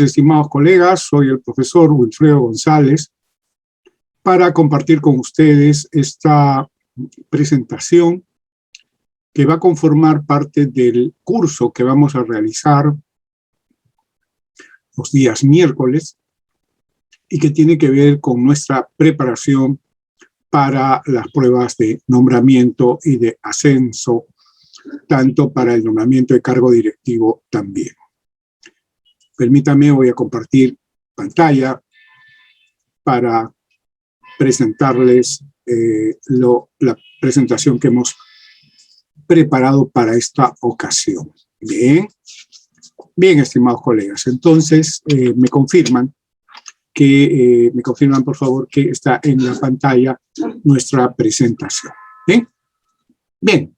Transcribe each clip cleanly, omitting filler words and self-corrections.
estimados colegas, soy el profesor Wilfredo González para compartir con ustedes esta presentación que va a conformar parte del curso que vamos a realizar los días miércoles y que tiene que ver con nuestra preparación para las pruebas de nombramiento y de ascenso, tanto para el nombramiento de cargo directivo también. Permítame, voy a compartir pantalla para presentarles la presentación que hemos preparado para esta ocasión. Bien, estimados colegas. Entonces, me confirman por favor que está en la pantalla nuestra presentación. ¿Bien? Bien.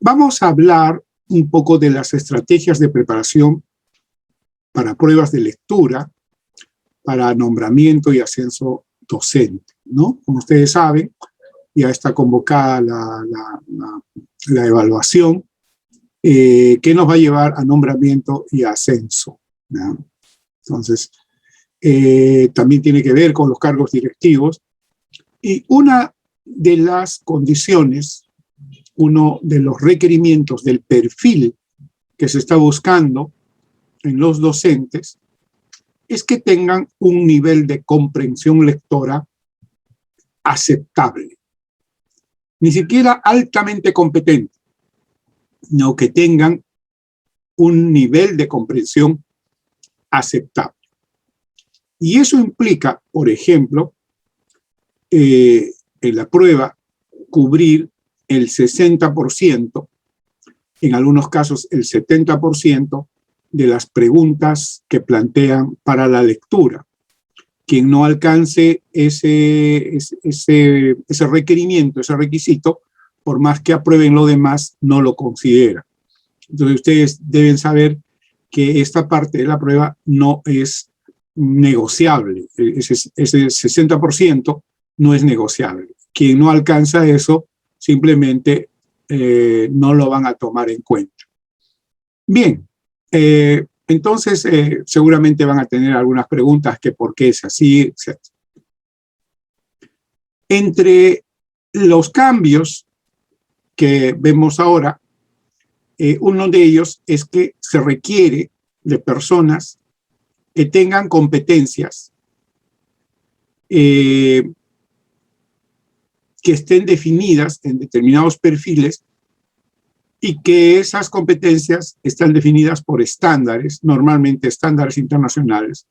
Vamos a hablar un poco de las estrategias de preparación para pruebas de lectura, para nombramiento y ascenso docente, ¿no? Como ustedes saben, ya está convocada la evaluación que nos va a llevar a nombramiento y ascenso, ¿no? Entonces, también tiene que ver con los cargos directivos. Y una de las condiciones, uno de los requerimientos del perfil que se está buscando en los docentes es que tengan un nivel de comprensión lectora aceptable. Ni siquiera altamente competente, sino que tengan un nivel de comprensión aceptable. Y eso implica, por ejemplo, en la prueba, cubrir el 60%, en algunos casos el 70% de las preguntas que plantean para la lectura. Quien no alcance ese requerimiento, ese requisito, por más que aprueben lo demás, no lo considera. Entonces ustedes deben saber que esta parte de la prueba no es negociable. Ese 60% no es negociable. Quien no alcanza eso, simplemente no lo van a tomar en cuenta. Bien, entonces seguramente van a tener algunas preguntas que por qué es así, etc. Entre los cambios que vemos ahora, uno de ellos es que se requiere de personas que tengan competencias que estén definidas en determinados perfiles y que esas competencias están definidas por estándares, normalmente estándares internacionales.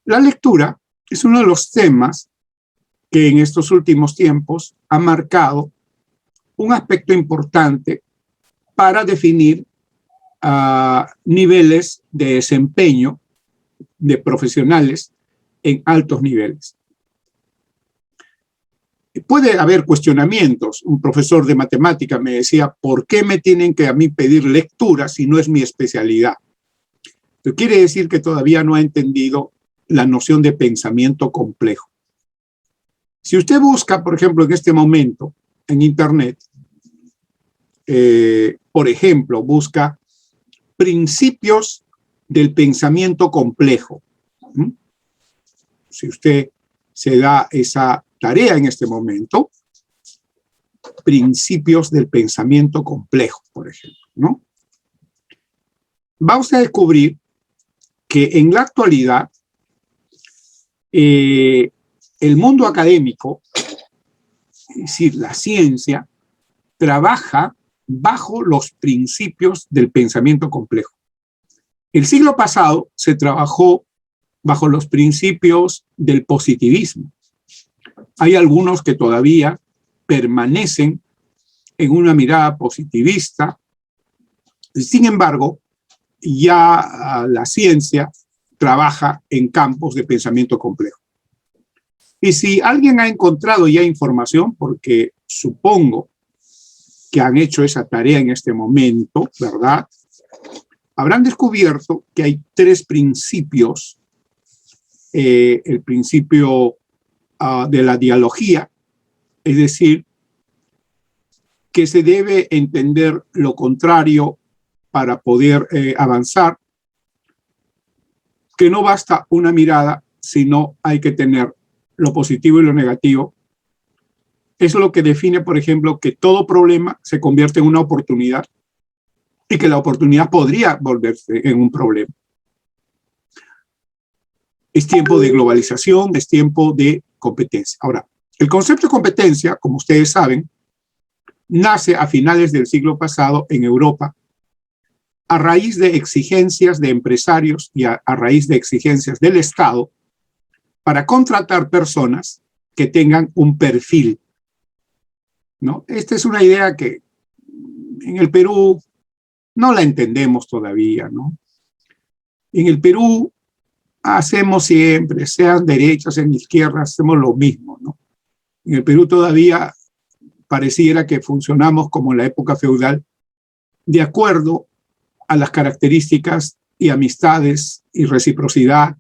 La lectura es uno de los temas que en estos últimos tiempos ha marcado un aspecto importante para definir niveles de desempeño de profesionales en altos niveles. Puede haber cuestionamientos. Un profesor de matemática me decía, ¿por qué me tienen que a mí pedir lectura si no es mi especialidad? Eso quiere decir que todavía no ha entendido la noción de pensamiento complejo. Si usted busca, por ejemplo, en este momento en Internet, por ejemplo, busca principios del pensamiento complejo. Si usted se da esa tarea en este momento, principios del pensamiento complejo, por ejemplo, ¿no? Va usted a descubrir que en la actualidad el mundo académico, es decir, la ciencia, trabaja bajo los principios del pensamiento complejo. El siglo pasado se trabajó bajo los principios del positivismo. Hay algunos que todavía permanecen en una mirada positivista. Sin embargo, ya la ciencia trabaja en campos de pensamiento complejo. Y si alguien ha encontrado ya información, porque supongo que han hecho esa tarea en este momento, ¿verdad? Habrán descubierto que hay tres principios. El principio de la dialogía, es decir, que se debe entender lo contrario para poder avanzar, que no basta una mirada, sino hay que tener lo positivo y lo negativo. Eso es lo que define, por ejemplo, que todo problema se convierte en una oportunidad y que la oportunidad podría volverse en un problema. Es tiempo de globalización, es tiempo de competencia. Ahora, el concepto de competencia, como ustedes saben, nace a finales del siglo pasado en Europa a raíz de exigencias de empresarios y a raíz de exigencias del Estado para contratar personas que tengan un perfil, ¿no? Esta es una idea que en el Perú no la entendemos todavía, ¿no? En el Perú hacemos siempre, sean derechas, sean izquierdas, hacemos lo mismo, ¿no? En el Perú todavía pareciera que funcionamos como en la época feudal, de acuerdo a las características y amistades y reciprocidad.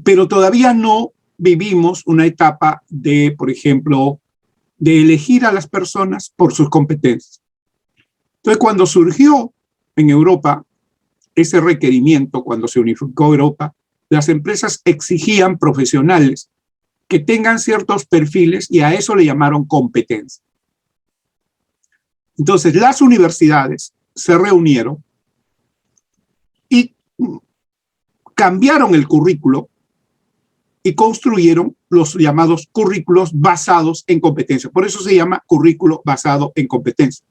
Pero todavía no vivimos una etapa de, por ejemplo, de elegir a las personas por sus competencias. Entonces, cuando surgió en Europa ese requerimiento, cuando se unificó Europa, las empresas exigían profesionales que tengan ciertos perfiles y a eso le llamaron competencia. Entonces, las universidades se reunieron y cambiaron el currículo y construyeron los llamados currículos basados en competencia. Por eso se llama currículo basado en competencia.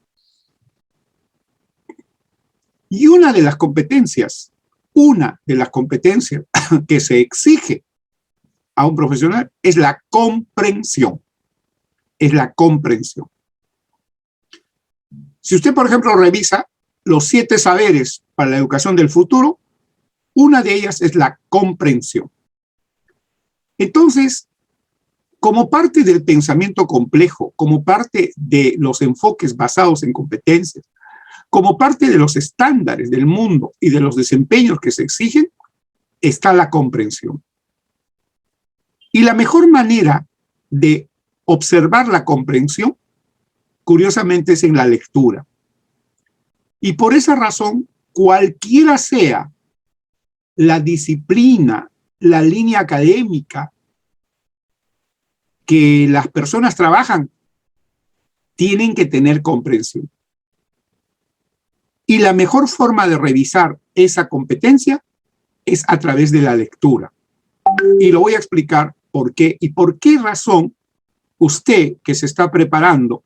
Y una de las competencias que se exige a un profesional es la comprensión. Es la comprensión. Si usted, por ejemplo, revisa los 7 saberes para la educación del futuro, una de ellas es la comprensión. Entonces, como parte del pensamiento complejo, como parte de los enfoques basados en competencias, como parte de los estándares del mundo y de los desempeños que se exigen, está la comprensión. Y la mejor manera de observar la comprensión, curiosamente, es en la lectura. Y por esa razón, cualquiera sea la disciplina, la línea académica que las personas trabajan, tienen que tener comprensión. Y la mejor forma de revisar esa competencia es a través de la lectura. Y lo voy a explicar por qué y por qué razón usted que se está preparando,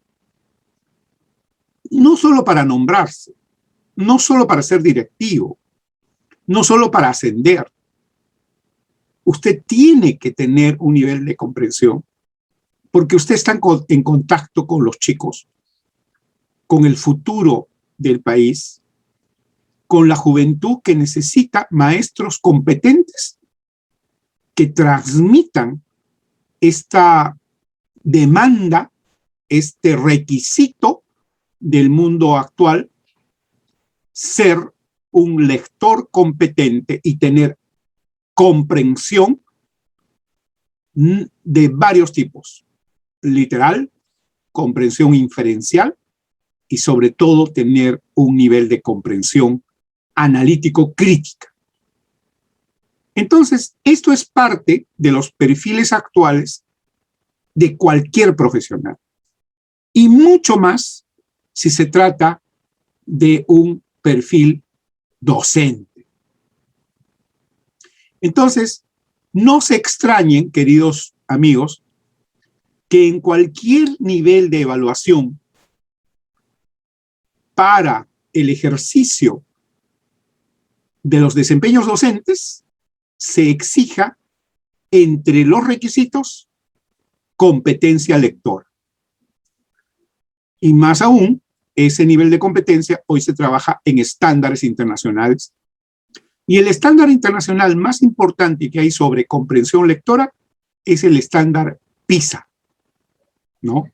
no solo para nombrarse, no solo para ser directivo, no solo para ascender, usted tiene que tener un nivel de comprensión porque usted está en contacto con los chicos, con el futuro del país, con la juventud que necesita maestros competentes que transmitan esta demanda, este requisito del mundo actual, ser un lector competente y tener comprensión de varios tipos: literal, comprensión inferencial y sobre todo tener un nivel de comprensión analítico crítica. Entonces, esto es parte de los perfiles actuales de cualquier profesional y mucho más si se trata de un perfil docente. Entonces, no se extrañen, queridos amigos, que en cualquier nivel de evaluación para el ejercicio de los desempeños docentes se exija entre los requisitos competencia lectora. Y más aún, ese nivel de competencia hoy se trabaja en estándares internacionales. Y el estándar internacional más importante que hay sobre comprensión lectora es el estándar PISA, ¿no?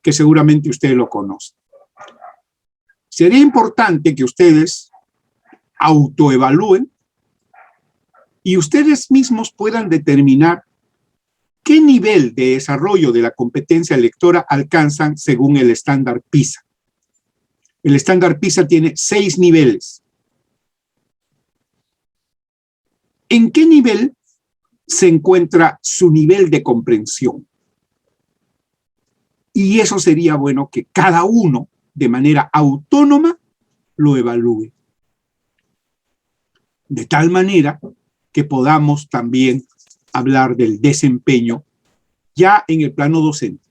Que seguramente ustedes lo conocen. Sería importante que ustedes autoevalúen y ustedes mismos puedan determinar qué nivel de desarrollo de la competencia lectora alcanzan según el estándar PISA. El estándar PISA tiene 6 niveles. ¿En qué nivel se encuentra su nivel de comprensión? Y eso sería bueno que cada uno, de manera autónoma, lo evalúe. De tal manera que podamos también hablar del desempeño ya en el plano docente.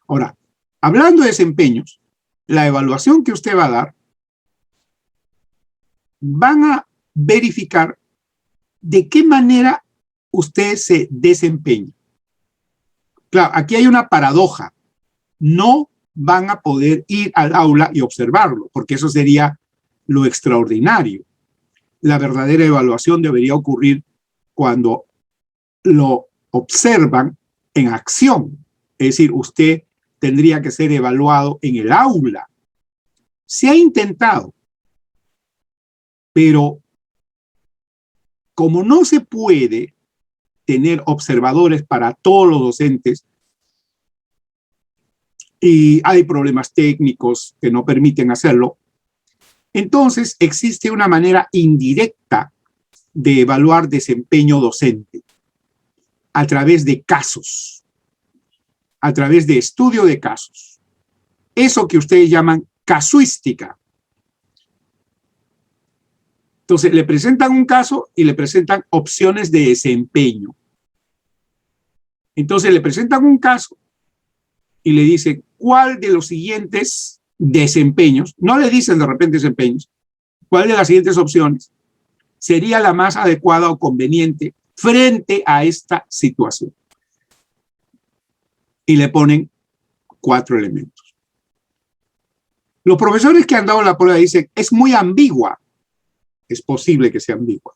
Ahora, hablando de desempeños, la evaluación que usted va a dar, van a verificar de qué manera usted se desempeña. Claro, aquí hay una paradoja. No van a poder ir al aula y observarlo, porque eso sería lo extraordinario. La verdadera evaluación debería ocurrir cuando lo observan en acción. Es decir, usted tendría que ser evaluado en el aula. Se ha intentado, pero como no se puede tener observadores para todos los docentes y hay problemas técnicos que no permiten hacerlo, entonces existe una manera indirecta de evaluar desempeño docente a través de casos, a través de estudio de casos. Eso que ustedes llaman casuística. Entonces, le presentan un caso y le presentan opciones de desempeño. Entonces, le presentan un caso y le dicen, ¿cuál de los siguientes desempeños? No le dicen de repente desempeños. ¿Cuál de las siguientes opciones sería la más adecuada o conveniente frente a esta situación? Y le ponen 4 elementos. Los profesores que han dado la prueba dicen, es muy ambigua. Es posible que sea ambigua.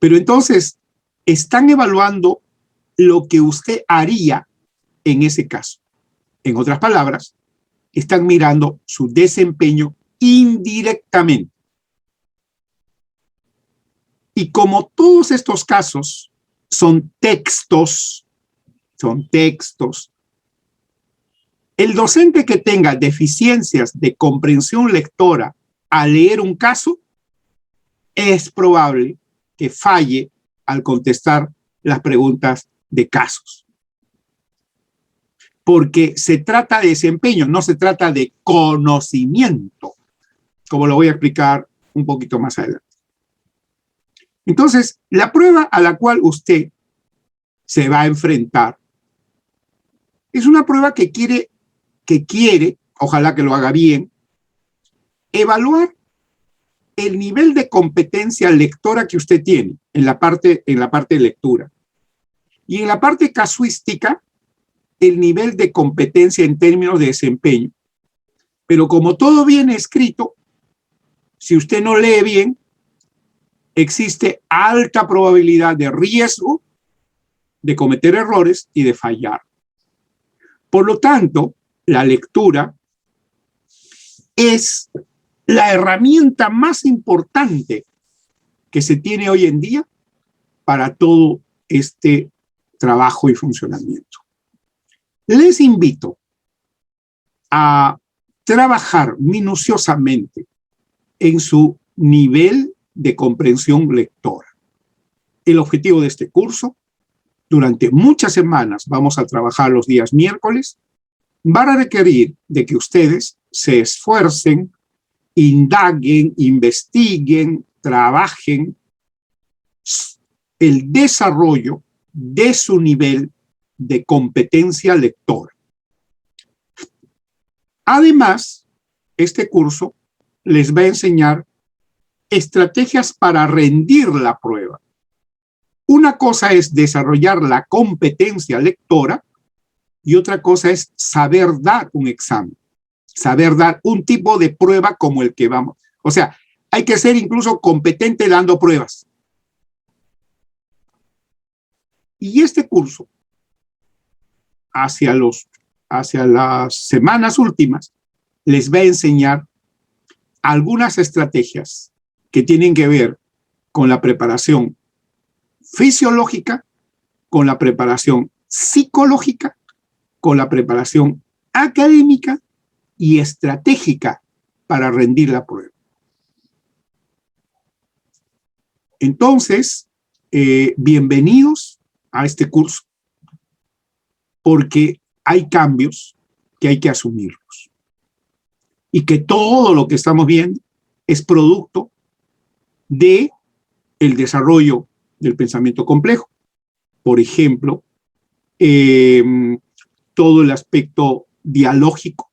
Pero entonces, están evaluando lo que usted haría en ese caso. En otras palabras, están mirando su desempeño indirectamente. Y como todos estos casos son textos, el docente que tenga deficiencias de comprensión lectora al leer un caso, es probable que falle al contestar las preguntas de casos. Porque se trata de desempeño, no se trata de conocimiento, como lo voy a explicar un poquito más adelante. Entonces, la prueba a la cual usted se va a enfrentar es una prueba que quiere, ojalá que lo haga bien, evaluar el nivel de competencia lectora que usted tiene en la parte de lectura. Y en la parte casuística, el nivel de competencia en términos de desempeño. Pero como todo viene escrito, si usted no lee bien, existe alta probabilidad de riesgo de cometer errores y de fallar. Por lo tanto, la lectura es la herramienta más importante que se tiene hoy en día para todo este trabajo y funcionamiento. Les invito a trabajar minuciosamente en su nivel de comprensión lectora. El objetivo de este curso, durante muchas semanas vamos a trabajar los días miércoles, va a requerir de que ustedes se esfuercen, indaguen, investiguen, trabajen el desarrollo de su nivel de competencia lectora. Además, este curso les va a enseñar estrategias para rendir la prueba. Una cosa es desarrollar la competencia lectora y otra cosa es saber dar un examen, saber dar un tipo de prueba como el que vamos. O sea, hay que ser incluso competente dando pruebas. Y este curso, hacia las semanas últimas, les va a enseñar algunas estrategias que tienen que ver con la preparación fisiológica, con la preparación psicológica, con la preparación académica y estratégica para rendir la prueba. Entonces, bienvenidos a este curso, porque hay cambios que hay que asumirlos. Y que todo lo que estamos viendo es producto del desarrollo del pensamiento complejo. Por ejemplo, todo el aspecto dialógico,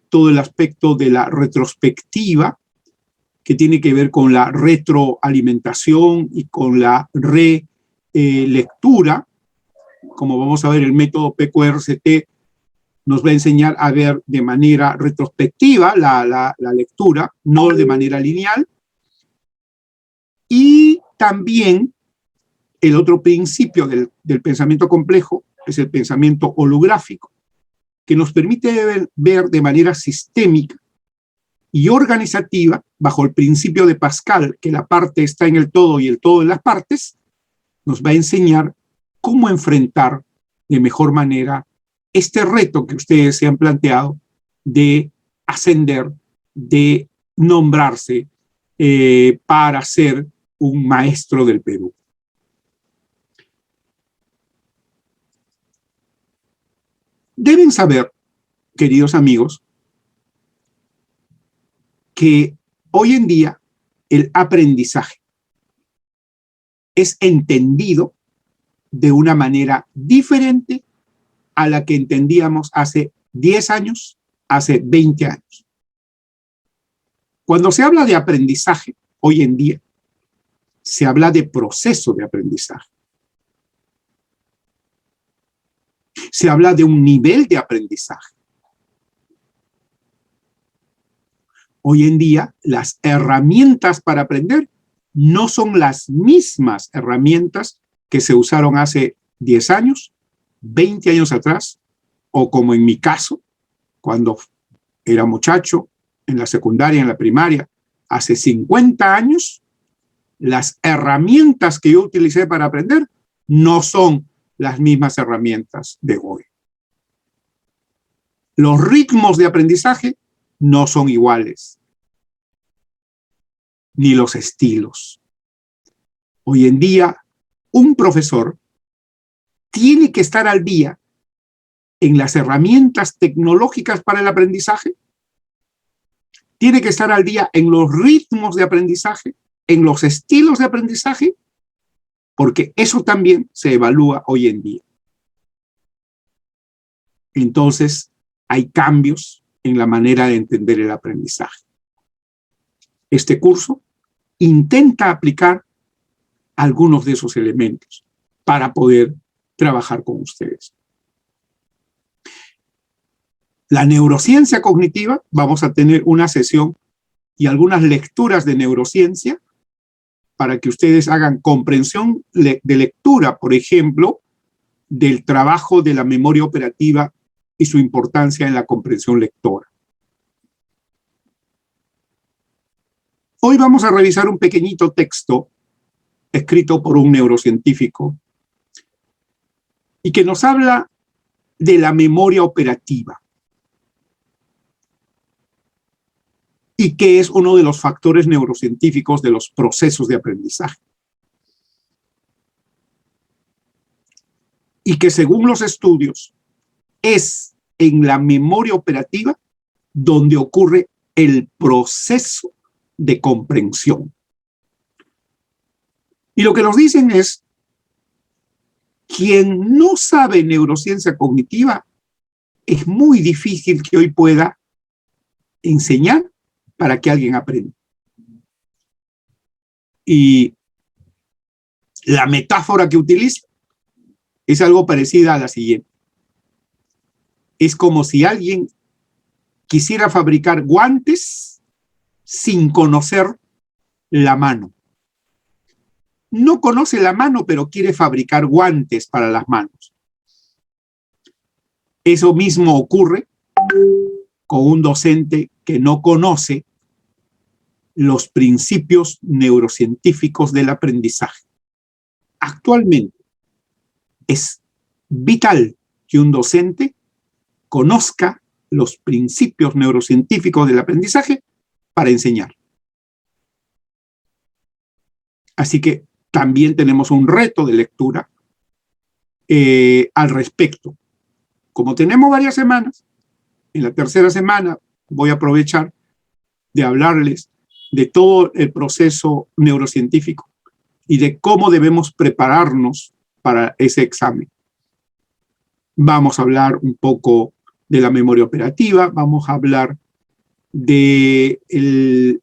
todo el aspecto de la retrospectiva, que tiene que ver con la retroalimentación y con la relectura. Como vamos a ver, el método PQRCT nos va a enseñar a ver de manera retrospectiva la lectura, no de manera lineal. Y también el otro principio del pensamiento complejo es el pensamiento holográfico, que nos permite ver de manera sistémica y organizativa, bajo el principio de Pascal, que la parte está en el todo y el todo en las partes, nos va a enseñar cómo enfrentar de mejor manera este reto que ustedes se han planteado de ascender, de nombrarse para ser un maestro del Perú. Deben saber, queridos amigos, que hoy en día el aprendizaje es entendido de una manera diferente a la que entendíamos hace 10 años, hace 20 años. Cuando se habla de aprendizaje hoy en día, se habla de proceso de aprendizaje. Se habla de un nivel de aprendizaje. Hoy en día, las herramientas para aprender no son las mismas herramientas que se usaron hace 10 años, 20 años atrás, o como en mi caso, cuando era muchacho, en la secundaria, en la primaria, hace 50 años, las herramientas que yo utilicé para aprender no son las mismas herramientas de hoy. Los ritmos de aprendizaje no son iguales, ni los estilos. Hoy en día, un profesor tiene que estar al día en las herramientas tecnológicas para el aprendizaje, tiene que estar al día en los ritmos de aprendizaje, en los estilos de aprendizaje, porque eso también se evalúa hoy en día. Entonces, hay cambios en la manera de entender el aprendizaje. Este curso intenta aplicar algunos de esos elementos para poder trabajar con ustedes. La neurociencia cognitiva, vamos a tener una sesión y algunas lecturas de neurociencia para que ustedes hagan comprensión de lectura, por ejemplo, del trabajo de la memoria operativa y su importancia en la comprensión lectora. Hoy vamos a revisar un pequeñito texto escrito por un neurocientífico y que nos habla de la memoria operativa y que es uno de los factores neurocientíficos de los procesos de aprendizaje. Y que según los estudios es en la memoria operativa donde ocurre el proceso de comprensión. Y lo que nos dicen es, quien no sabe neurociencia cognitiva, es muy difícil que hoy pueda enseñar para que alguien aprenda. Y la metáfora que utiliza es algo parecida a la siguiente. Es como si alguien quisiera fabricar guantes sin conocer la mano. No conoce la mano, pero quiere fabricar guantes para las manos. Eso mismo ocurre con un docente que no conoce los principios neurocientíficos del aprendizaje. Actualmente es vital que un docente conozca los principios neurocientíficos del aprendizaje para enseñar. Así que también tenemos un reto de lectura al respecto. Como tenemos varias semanas, en la tercera semana voy a aprovechar de hablarles de todo el proceso neurocientífico y de cómo debemos prepararnos para ese examen. Vamos a hablar un poco de la memoria operativa, vamos a hablar de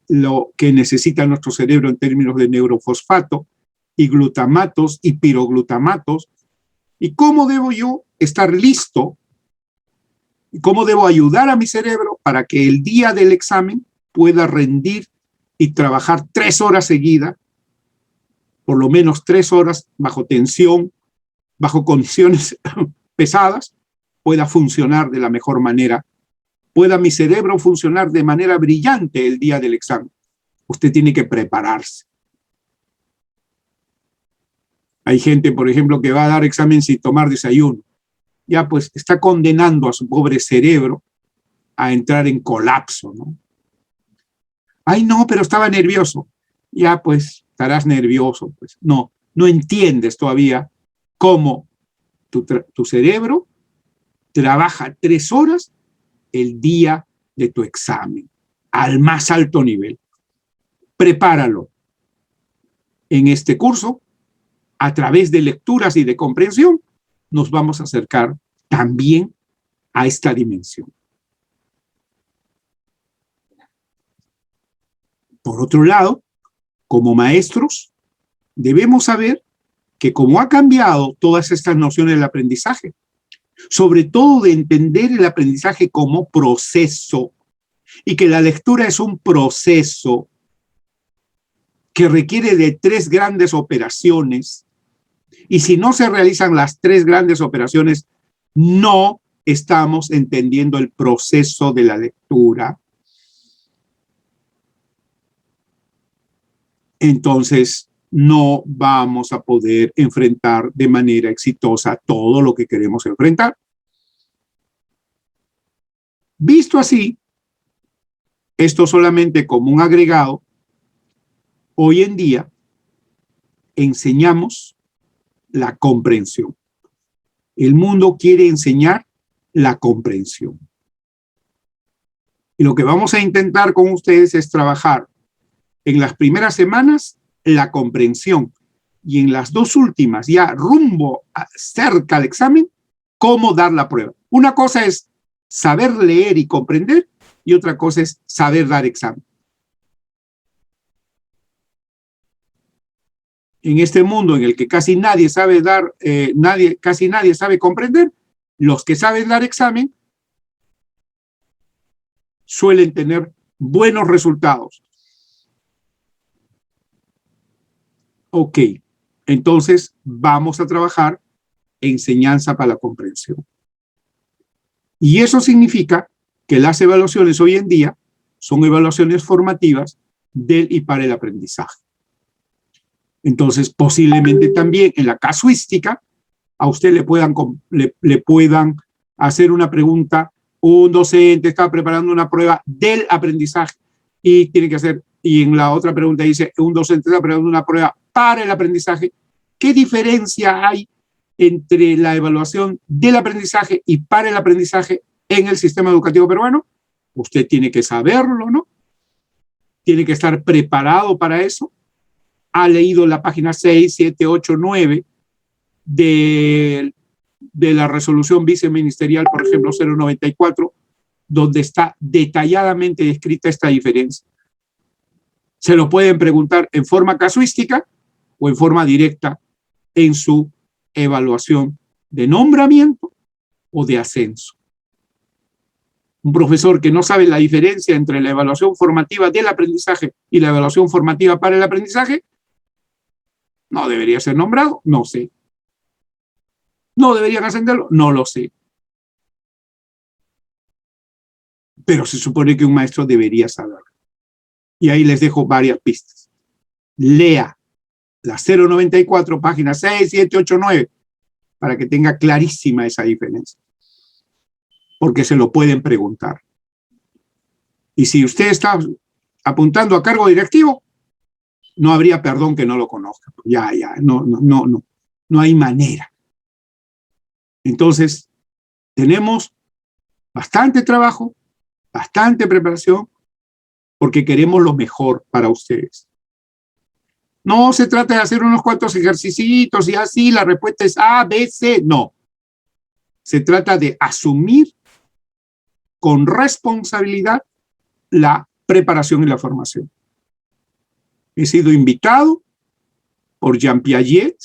lo que necesita nuestro cerebro en términos de neurofosfato y glutamatos y piroglutamatos, y cómo debo yo estar listo, y cómo debo ayudar a mi cerebro para que el día del examen pueda rendir y trabajar 3 horas seguidas, por lo menos 3 horas bajo tensión, bajo condiciones pesadas, pueda funcionar de la mejor manera, pueda mi cerebro funcionar de manera brillante el día del examen. Usted tiene que prepararse. Hay gente, por ejemplo, que va a dar examen sin tomar desayuno. Ya pues está condenando a su pobre cerebro a entrar en colapso, ¿no? Ay, no, pero estaba nervioso. Ya pues estarás nervioso. Pues no entiendes todavía cómo tu cerebro trabaja 3 horas el día de tu examen, al más alto nivel. Prepáralo. En este curso, a través de lecturas y de comprensión, nos vamos a acercar también a esta dimensión. Por otro lado, como maestros, debemos saber que como ha cambiado todas estas nociones del aprendizaje, sobre todo de entender el aprendizaje como proceso, y que la lectura es un proceso que requiere de 3 grandes operaciones, y si no se realizan las 3 grandes operaciones, no estamos entendiendo el proceso de la lectura. Entonces, no vamos a poder enfrentar de manera exitosa todo lo que queremos enfrentar. Visto así, esto solamente como un agregado, hoy en día enseñamos la comprensión. El mundo quiere enseñar la comprensión. Y lo que vamos a intentar con ustedes es trabajar en las primeras semanas la comprensión y en las 2 últimas, ya rumbo cerca al examen, cómo dar la prueba. Una cosa es saber leer y comprender y otra cosa es saber dar examen. En este mundo en el que casi nadie sabe dar, casi nadie sabe comprender, los que saben dar examen suelen tener buenos resultados. Ok, entonces vamos a trabajar enseñanza para la comprensión. Y eso significa que las evaluaciones hoy en día son evaluaciones formativas del y para el aprendizaje. Entonces, posiblemente también en la casuística a usted le puedan hacer una pregunta. Un docente está preparando una prueba del aprendizaje y tiene que hacer, y en la otra pregunta dice, un docente está preparando una prueba para el aprendizaje. ¿Qué diferencia hay entre la evaluación del aprendizaje y para el aprendizaje en el sistema educativo peruano? Usted tiene que saberlo, ¿no? Tiene que estar preparado para eso. Ha leído la página 6, 7, 8, 9 de la resolución viceministerial, por ejemplo, 094, donde está detalladamente descrita esta diferencia. Se lo pueden preguntar en forma casuística o en forma directa en su evaluación de nombramiento o de ascenso. Un profesor que no sabe la diferencia entre la evaluación formativa del aprendizaje y la evaluación formativa para el aprendizaje, no debería ser nombrado, no sé. ¿No deberían ascenderlo? No lo sé. Pero se supone que un maestro debería saberlo. Y ahí les dejo varias pistas. Lea la 094, páginas 6, 7, 8, 9, para que tenga clarísima esa diferencia. porque se lo pueden preguntar. Y si usted está apuntando a cargo directivo, no habría perdón que no lo conozca. No hay manera. Entonces, tenemos bastante trabajo, bastante preparación, porque queremos lo mejor para ustedes. No se trata de hacer unos cuantos ejercicios y así la respuesta es A, B, C. No. Se trata de asumir con responsabilidad la preparación y la formación. He sido invitado por Jean Piaget,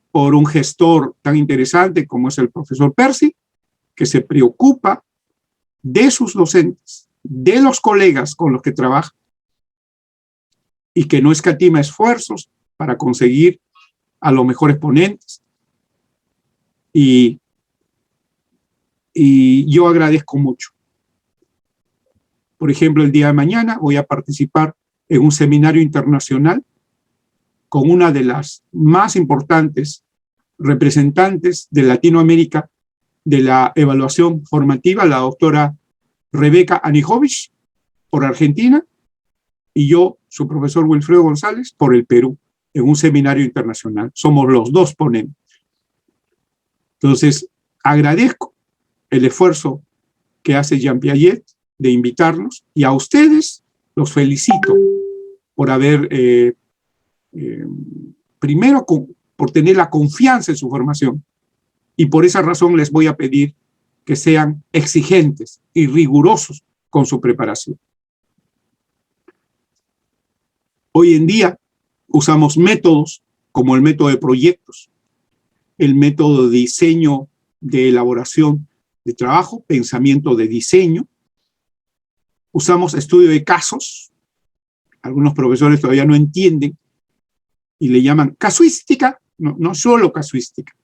por un gestor tan interesante como es el profesor Percy, que se preocupa de sus docentes, de los colegas con los que trabaja, y que no escatima esfuerzos para conseguir a los mejores ponentes. Y yo agradezco mucho. Por ejemplo, el día de mañana voy a participar en un seminario internacional con una de las más importantes representantes de Latinoamérica de la evaluación formativa, la doctora Rebeca Anijovic, por Argentina, y yo, su profesor Wilfredo González, por el Perú, en un seminario internacional. Somos los dos ponentes. Entonces, agradezco el esfuerzo que hace Jean Piaget de invitarnos, y a ustedes los felicito por haber, primero, por tener la confianza en su formación, y por esa razón les voy a pedir que sean exigentes y rigurosos con su preparación. Hoy en día usamos métodos como el método de proyectos, el método de diseño de elaboración de trabajo, pensamiento de diseño. Usamos estudio de casos. Algunos profesores todavía no entienden y le llaman casuística. No solo casuística.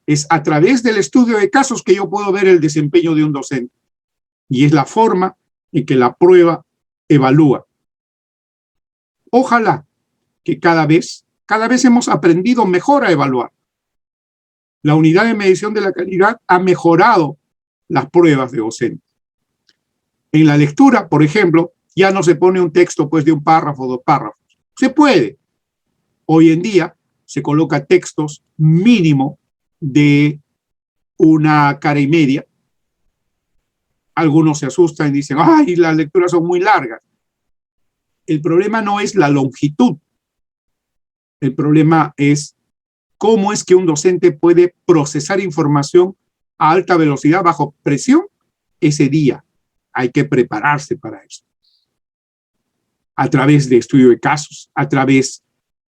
Es a través del estudio de casos que yo puedo ver el desempeño de un docente. Y es la forma en que la prueba evalúa. Ojalá que cada vez hemos aprendido mejor a evaluar. La unidad de medición de la calidad ha mejorado las pruebas de docente. En la lectura, por ejemplo, ya no se pone un texto pues de un párrafo o 2 párrafos. Se puede. Hoy en día se coloca textos mínimo de una cara y media. Algunos se asustan y dicen, ¡ay, las lecturas son muy largas! El problema no es la longitud. El problema es cómo es que un docente puede procesar información a alta velocidad bajo presión ese día. Hay que prepararse para eso. A través de estudio de casos, a través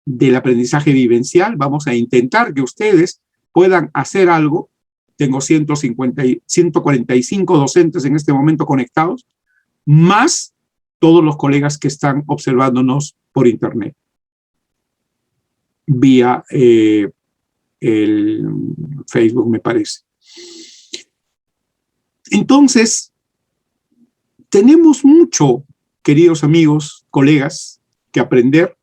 del aprendizaje vivencial, vamos a intentar que ustedes puedan hacer algo. Tengo 145 docentes en este momento conectados, más todos los colegas que están observándonos por internet, vía el Facebook, me parece. Entonces, tenemos mucho, queridos amigos, colegas, que aprender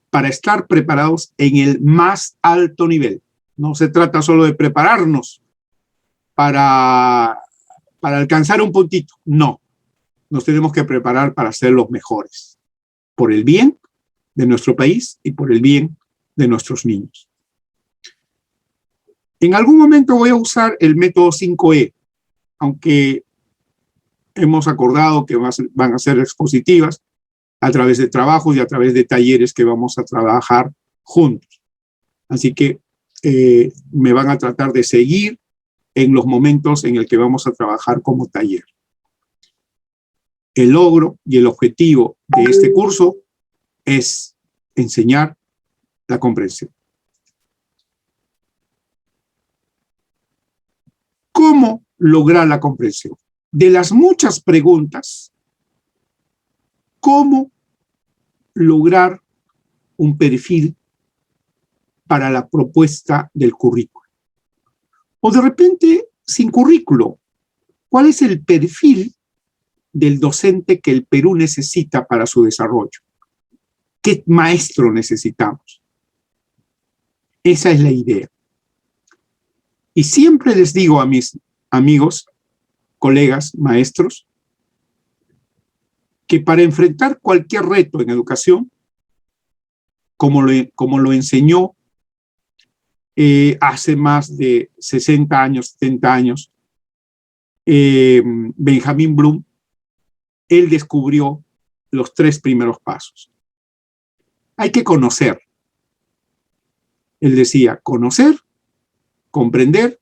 para estar preparados en el más alto nivel. No se trata solo de prepararnos para alcanzar un puntito. No, nos tenemos que preparar para ser los mejores, por el bien de nuestro país y por el bien de nuestros niños. En algún momento voy a usar el método 5E, aunque hemos acordado que van a ser expositivas a través de trabajos y a través de talleres que vamos a trabajar juntos. Así que me van a tratar de seguir en los momentos en el que vamos a trabajar como taller. El logro y el objetivo de este curso es enseñar la comprensión. ¿Cómo lograr la comprensión? De las muchas preguntas, ¿cómo lograr un perfil para la propuesta del currículo? O de repente, sin currículo, ¿cuál es el perfil del docente que el Perú necesita para su desarrollo? ¿Qué maestro necesitamos? Esa es la idea. Y siempre les digo a mis amigos, colegas, maestros, que para enfrentar cualquier reto en educación, como lo enseñó hace más de 60 años, 70 años, Benjamin Bloom, él descubrió los 3 primeros pasos. Hay que conocer. Él decía, conocer, comprender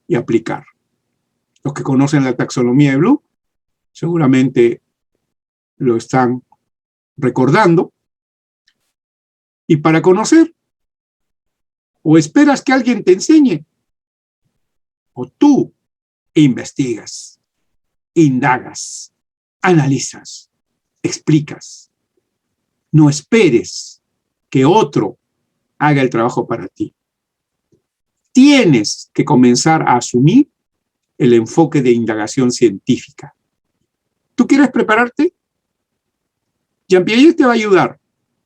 y aplicar. Los que conocen la taxonomía de Bloom seguramente lo están recordando. Y para conocer, o esperas que alguien te enseñe, o tú investigas, indagas, analizas, explicas. No esperes que otro haga el trabajo para ti. Tienes que comenzar a asumir el enfoque de indagación científica. ¿Tú quieres prepararte? Jean Piaget te va a ayudar,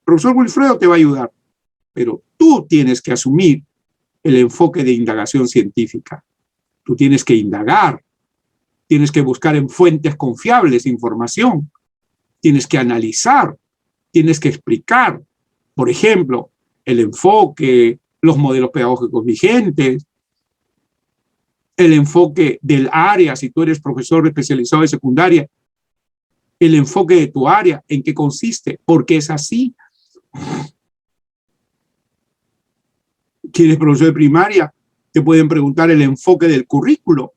profesor Wilfredo te va a ayudar, pero tú tienes que asumir el enfoque de indagación científica. Tú tienes que indagar, tienes que buscar en fuentes confiables información, tienes que analizar, tienes que explicar, por ejemplo, el enfoque, los modelos pedagógicos vigentes, el enfoque del área, si tú eres profesor especializado de secundaria, el enfoque de tu área, en qué consiste, por qué es así. Si eres profesor de primaria, te pueden preguntar el enfoque del currículo.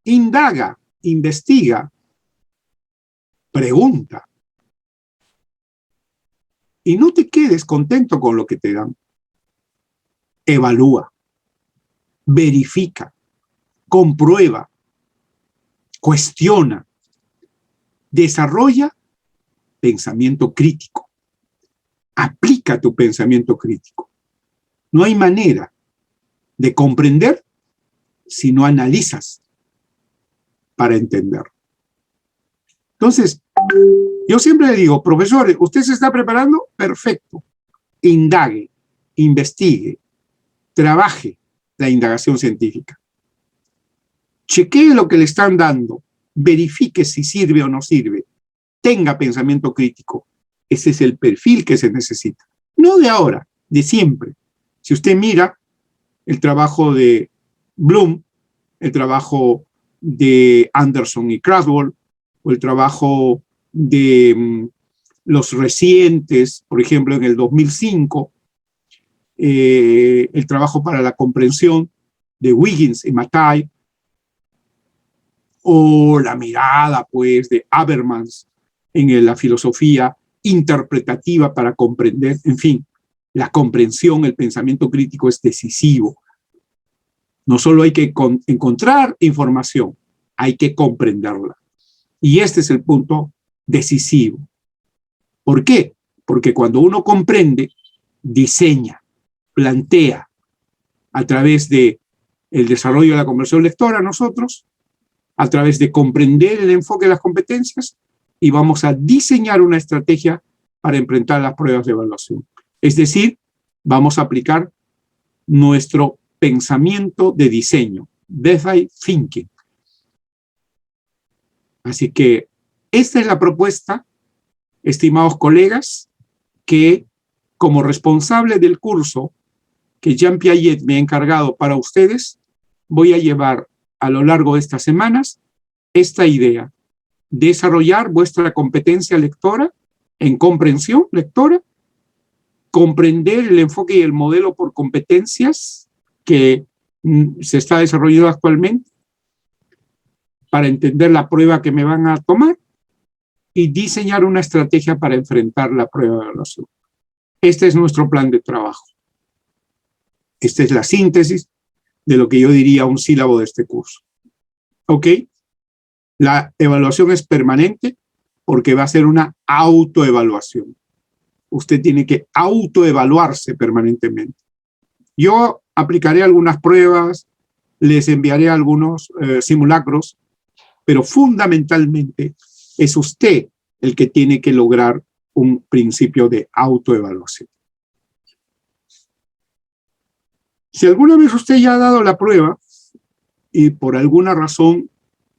Indaga, investiga, pregunta. Y no te quedes contento con lo que te dan. Evalúa, verifica, comprueba, cuestiona, desarrolla pensamiento crítico. Aplica tu pensamiento crítico. No hay manera de comprender si no analizas para entender. Entonces, yo siempre le digo, profesores, ¿usted se está preparando? Perfecto. Indague, investigue, trabaje la indagación científica. Chequee lo que le están dando, verifique si sirve o no sirve, tenga pensamiento crítico. Ese es el perfil que se necesita. No de ahora, de siempre. Si usted mira el trabajo de Bloom, el trabajo de Anderson y Krasvold, o el trabajo de los recientes, por ejemplo, en el 2005, el trabajo para la comprensión de Wiggins y Mattei, o la mirada, pues, de Habermas en la filosofía interpretativa para comprender, en fin, la comprensión, el pensamiento crítico es decisivo. No solo hay que encontrar información, hay que comprenderla. Y este es el punto decisivo. ¿Por qué? Porque cuando uno comprende, diseña, plantea a través de el desarrollo de la comprensión lectora nosotros, a través de comprender el enfoque de las competencias, y vamos a diseñar una estrategia para enfrentar las pruebas de evaluación. Es decir, vamos a aplicar nuestro pensamiento de diseño, design thinking. Así que esta es la propuesta, estimados colegas, que como responsable del curso que Jean Piaget me ha encargado para ustedes, voy a llevar a lo largo de estas semanas esta idea: desarrollar vuestra competencia lectora en comprensión lectora, comprender el enfoque y el modelo por competencias que se está desarrollando actualmente para entender la prueba que me van a tomar y diseñar una estrategia para enfrentar la prueba de evaluación. Este es nuestro plan de trabajo. Esta es la síntesis de lo que yo diría un sílabo de este curso. ¿Ok? La evaluación es permanente porque va a ser una autoevaluación. Usted tiene que autoevaluarse permanentemente. Yo aplicaré algunas pruebas, les enviaré algunos simulacros, pero fundamentalmente es usted el que tiene que lograr un principio de autoevaluación. Si alguna vez usted ya ha dado la prueba y por alguna razón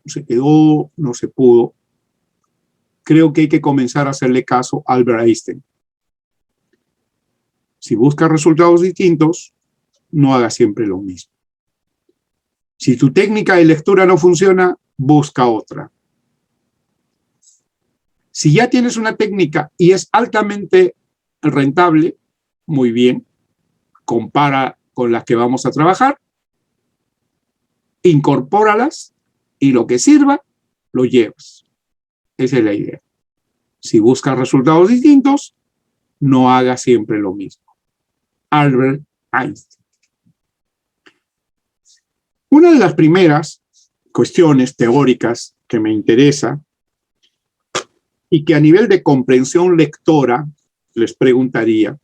se quedó, no se pudo, creo que hay que comenzar a hacerle caso a Albert Einstein. Si busca resultados distintos, no haga siempre lo mismo. Si tu técnica de lectura no funciona, busca otra. Si ya tienes una técnica y es altamente rentable, muy bien, compara con las que vamos a trabajar, incorpóralas y lo que sirva, lo llevas. Esa es la idea. Si buscas resultados distintos, no hagas siempre lo mismo. Albert Einstein. Una de las primeras cuestiones teóricas que me interesa y que a nivel de comprensión lectora les preguntaría,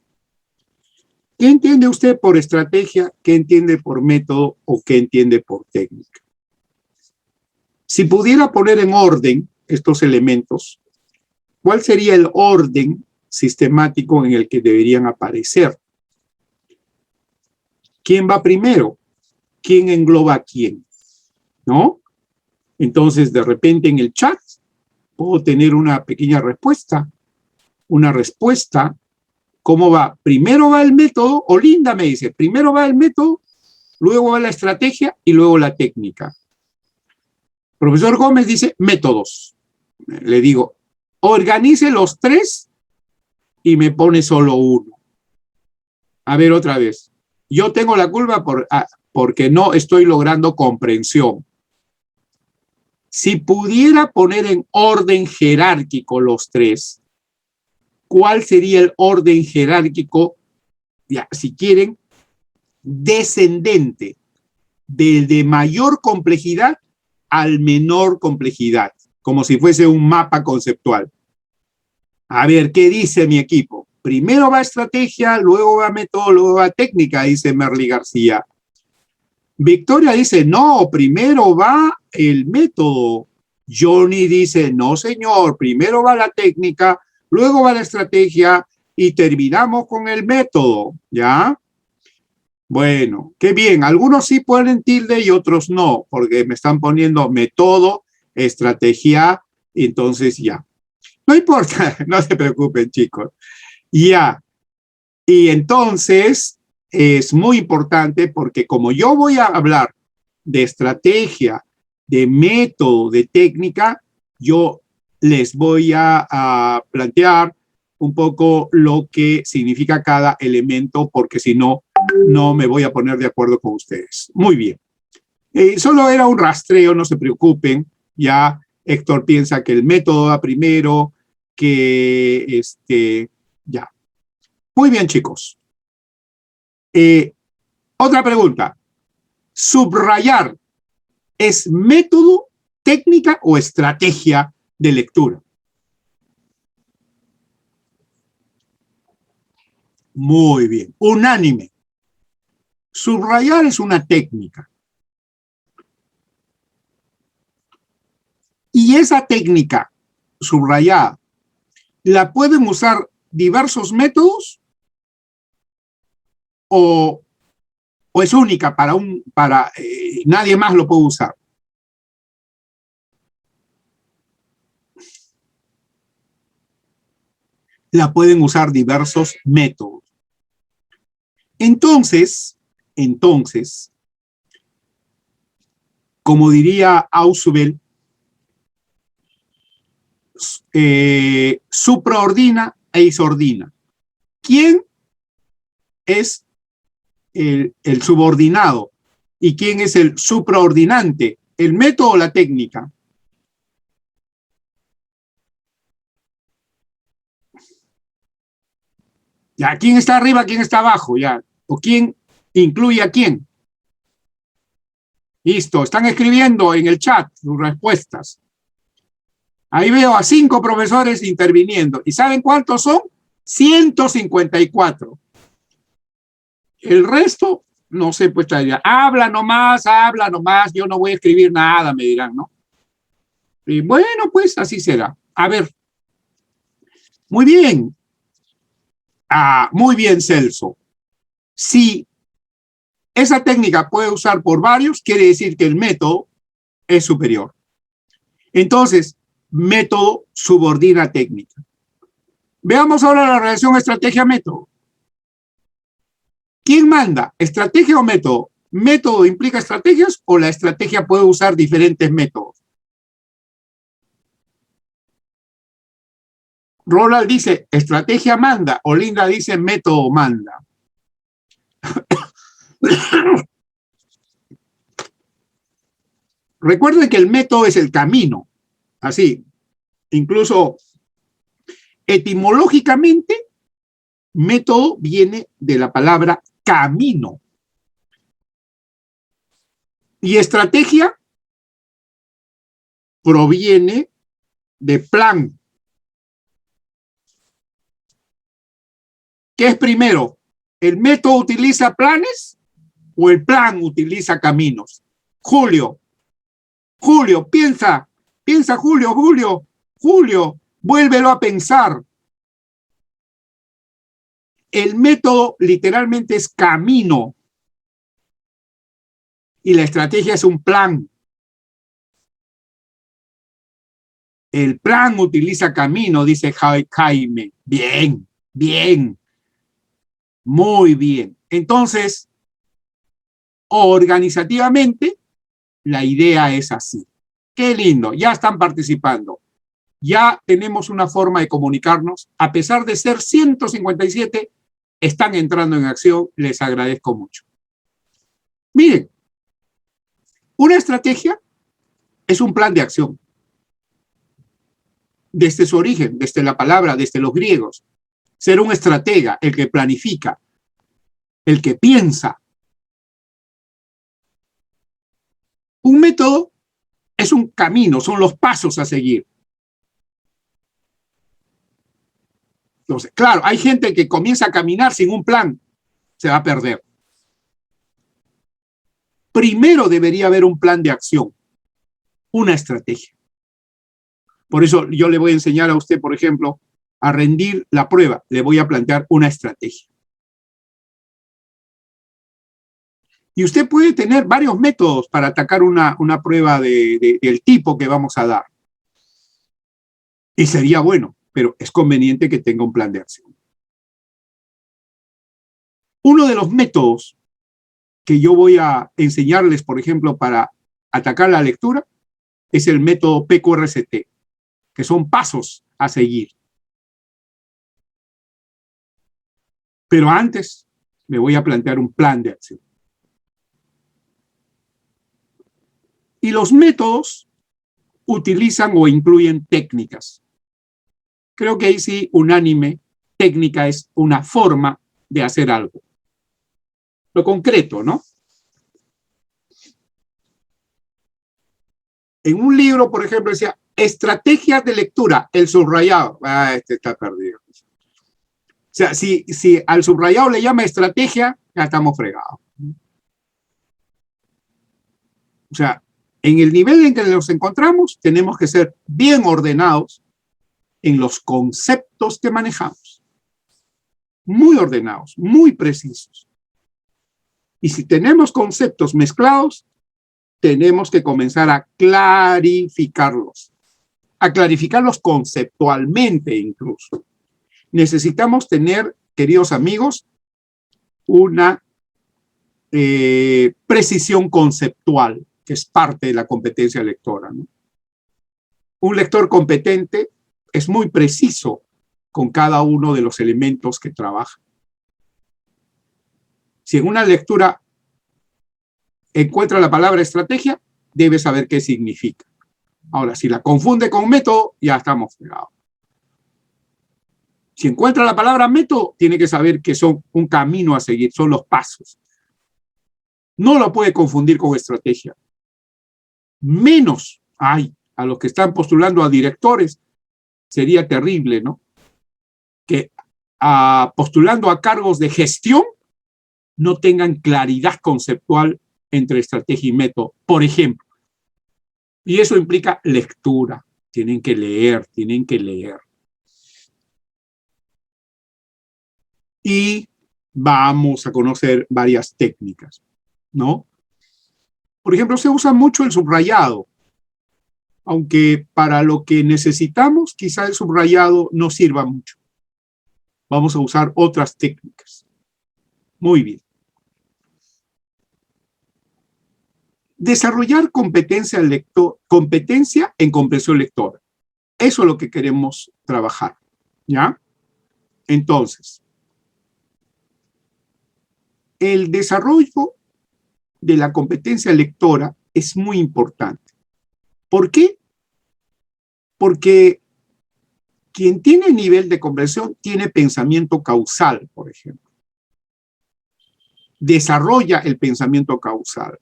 ¿qué entiende usted por estrategia? ¿Qué entiende por método? ¿O qué entiende por técnica? Si pudiera poner en orden estos elementos, ¿cuál sería el orden sistemático en el que deberían aparecer? ¿Quién va primero? ¿Quién engloba a quién? ¿No? Entonces, de repente en el chat puedo tener una pequeña respuesta. Una respuesta, ¿cómo va? Primero va el método, Olinda me dice, primero va el método, luego va la estrategia y luego la técnica. Profesor Gómez dice métodos. Le digo, organice los tres y me pone solo uno. A ver, otra vez. Yo tengo la culpa porque no estoy logrando comprensión. Si pudiera poner en orden jerárquico los tres, ¿cuál sería el orden jerárquico? Ya, si quieren, descendente, de mayor complejidad al menor complejidad, como si fuese un mapa conceptual. A ver, ¿qué dice mi equipo? Primero va estrategia, luego va método, luego va técnica, dice Merly García. Victoria dice, no, primero va el método. Johnny dice, no señor, primero va la técnica, luego va la estrategia y terminamos con el método, ¿ya? Bueno, qué bien. Algunos sí ponen tilde y otros no, porque me están poniendo método, estrategia, entonces ya. No importa, no se preocupen, chicos. Ya. Y entonces es muy importante porque como yo voy a hablar de estrategia, de método, de técnica, yo les voy a plantear un poco lo que significa cada elemento, porque si no, no me voy a poner de acuerdo con ustedes. Muy bien. Solo era un rastreo, no se preocupen. Ya Héctor piensa que el método va primero, que ya. Muy bien, chicos. Otra pregunta. Subrayar, ¿es método, técnica o estrategia de lectura? Muy bien. Unánime. Subrayar es una técnica. Y esa técnica subrayada, ¿la pueden usar diversos métodos? ¿O es única para nadie más lo puede usar? La pueden usar diversos métodos. Entonces, como diría Ausubel, supraordina e isordina. ¿Quién es el subordinado y quién es el supraordinante? ¿El método o la técnica? Ya, ¿quién está arriba, quién está abajo? Ya, ¿o quién incluye a quién? Listo, están escribiendo en el chat sus respuestas. Ahí veo a 5 profesores interviniendo. ¿Y saben cuántos son? 154. El resto, no sé, pues habla nomás, yo no voy a escribir nada, me dirán, ¿no? Y bueno, pues así será. A ver. Muy bien. Muy bien, Celso. Si esa técnica puede usar por varios, quiere decir que el método es superior. Entonces, método subordina técnica. Veamos ahora la relación estrategia-método. ¿Quién manda? ¿Estrategia o método? ¿Método implica estrategias o la estrategia puede usar diferentes métodos? Ronald dice, estrategia manda, o Linda dice, método manda. Recuerden que el método es el camino, así, incluso etimológicamente, método viene de la palabra camino. Y estrategia proviene de plan. ¿Qué es primero? ¿El método utiliza planes o el plan utiliza caminos? Julio, piensa, Julio, vuélvelo a pensar. El método literalmente es camino y la estrategia es un plan. El plan utiliza camino, dice Jaime. Bien, muy bien. Entonces, organizativamente, la idea es así. Qué lindo, ya están participando. Ya tenemos una forma de comunicarnos. A pesar de ser 157, están entrando en acción. Les agradezco mucho. Miren, una estrategia es un plan de acción. Desde su origen, desde la palabra, desde los griegos. Ser un estratega, el que planifica, el que piensa. Un método es un camino, son los pasos a seguir. Entonces, claro, hay gente que comienza a caminar sin un plan, se va a perder. Primero debería haber un plan de acción, una estrategia. Por eso yo le voy a enseñar a usted, por ejemplo, a rendir la prueba. Le voy a plantear una estrategia. Y usted puede tener varios métodos para atacar una prueba del tipo que vamos a dar. Y sería bueno, pero es conveniente que tenga un plan de acción. Uno de los métodos que yo voy a enseñarles, por ejemplo, para atacar la lectura, es el método PQRCT, que son pasos a seguir. Pero antes me voy a plantear un plan de acción. Y los métodos utilizan o incluyen técnicas. Creo que ahí sí, unánime, técnica es una forma de hacer algo. Lo concreto, ¿no? En un libro, por ejemplo, decía, estrategias de lectura, el subrayado. Ah, este está perdido. O sea, si al subrayado le llama estrategia, ya estamos fregados. O sea, en el nivel en que nos encontramos, tenemos que ser bien ordenados en los conceptos que manejamos. Muy ordenados, muy precisos. Y si tenemos conceptos mezclados, tenemos que comenzar a clarificarlos conceptualmente incluso. Necesitamos tener, queridos amigos, una precisión conceptual, que es parte de la competencia lectora, ¿no? Un lector competente es muy preciso con cada uno de los elementos que trabaja. Si en una lectura encuentra la palabra estrategia, debe saber qué significa. Ahora, si la confunde con método, ya estamos fregados. Si encuentra la palabra método, tiene que saber que son un camino a seguir, son los pasos. No lo puede confundir con estrategia. Menos hay a los que están postulando a directores. Sería terrible, ¿no? Que postulando a cargos de gestión no tengan claridad conceptual entre estrategia y método, por ejemplo. Y eso implica lectura. Tienen que leer. Y vamos a conocer varias técnicas. ¿no? Por ejemplo, se usa mucho el subrayado, aunque para lo que necesitamos, quizá el subrayado no sirva mucho. Vamos a usar otras técnicas. Muy bien. Desarrollar competencia en comprensión lectora. Eso es lo que queremos trabajar, ¿ya? Entonces, el desarrollo de la competencia lectora es muy importante. ¿Por qué? Porque quien tiene nivel de comprensión tiene pensamiento causal, por ejemplo. Desarrolla el pensamiento causal.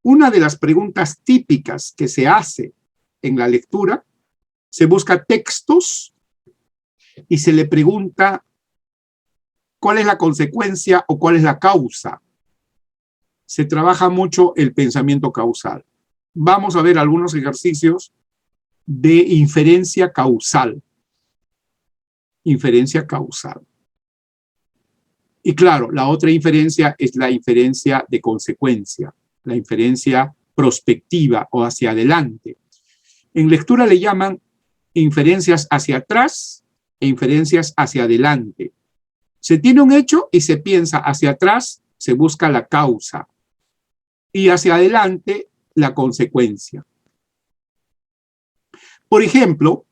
Una de las preguntas típicas que se hace en la lectura, se busca textos y se le pregunta cuál es la consecuencia o cuál es la causa. Se trabaja mucho el pensamiento causal. Vamos a ver algunos ejercicios de inferencia causal. Inferencia causal. Y claro, la otra inferencia es la inferencia de consecuencia, la inferencia prospectiva o hacia adelante. En lectura le llaman inferencias hacia atrás e inferencias hacia adelante. Se tiene un hecho y se piensa hacia atrás, se busca la causa, y hacia adelante la consecuencia. Por ejemplo,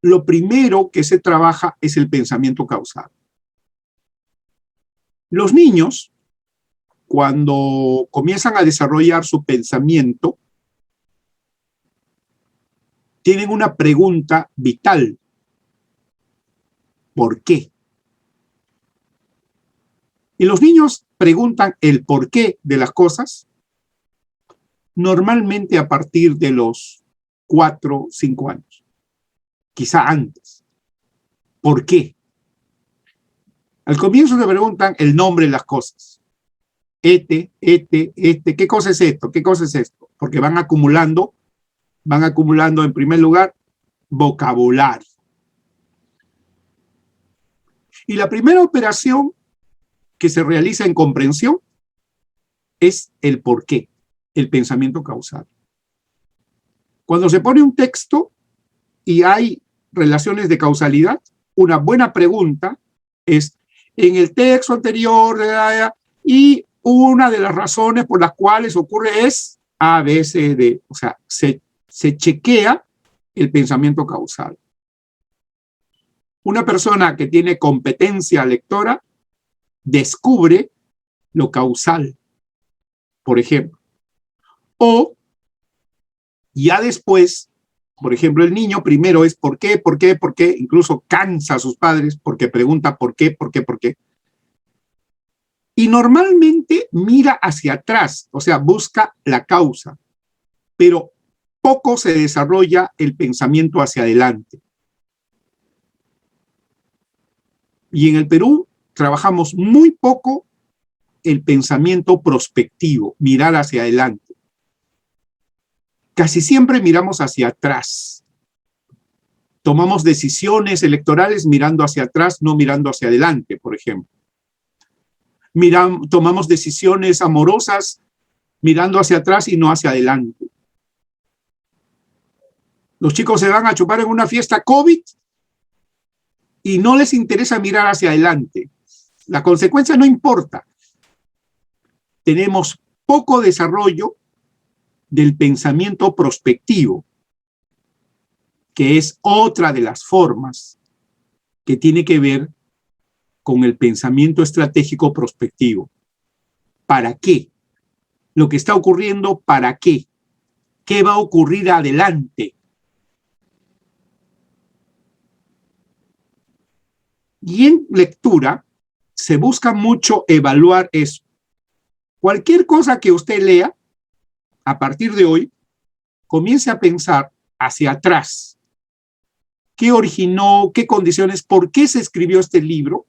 lo primero que se trabaja es el pensamiento causal. Los niños, cuando comienzan a desarrollar su pensamiento, tienen una pregunta vital. ¿Por qué? Y los niños preguntan el porqué de las cosas normalmente a partir de los 4 o 5 años, quizá antes. ¿Por qué? Al comienzo se preguntan el nombre de las cosas. ¿qué cosa es esto? ¿Qué cosa es esto? Porque van acumulando en primer lugar vocabulario. Y la primera operación que se realiza en comprensión es el por qué, el pensamiento causal. Cuando se pone un texto y hay relaciones de causalidad, una buena pregunta es, en el texto anterior, y una de las razones por las cuales ocurre es A, B, C, D. O sea, se chequea el pensamiento causal. Una persona que tiene competencia lectora descubre lo causal, por ejemplo. O ya después, por ejemplo, el niño primero es ¿por qué? ¿Por qué? ¿Por qué? Incluso cansa a sus padres porque pregunta ¿por qué? ¿Por qué? ¿Por qué? Y normalmente mira hacia atrás, o sea, busca la causa, pero poco se desarrolla el pensamiento hacia adelante. Y en el Perú trabajamos muy poco el pensamiento prospectivo, mirar hacia adelante. Casi siempre miramos hacia atrás. Tomamos decisiones electorales mirando hacia atrás, no mirando hacia adelante, por ejemplo. Tomamos decisiones amorosas mirando hacia atrás y no hacia adelante. Los chicos se van a chupar en una fiesta COVID y no les interesa mirar hacia adelante. La consecuencia no importa. Tenemos poco desarrollo del pensamiento prospectivo, que es otra de las formas que tiene que ver con el pensamiento estratégico prospectivo. ¿Para qué? Lo que está ocurriendo, ¿para qué? ¿Qué va a ocurrir adelante? Y en lectura se busca mucho evaluar eso. Cualquier cosa que usted lea, a partir de hoy, comience a pensar hacia atrás. ¿Qué originó? ¿Qué condiciones? ¿Por qué se escribió este libro?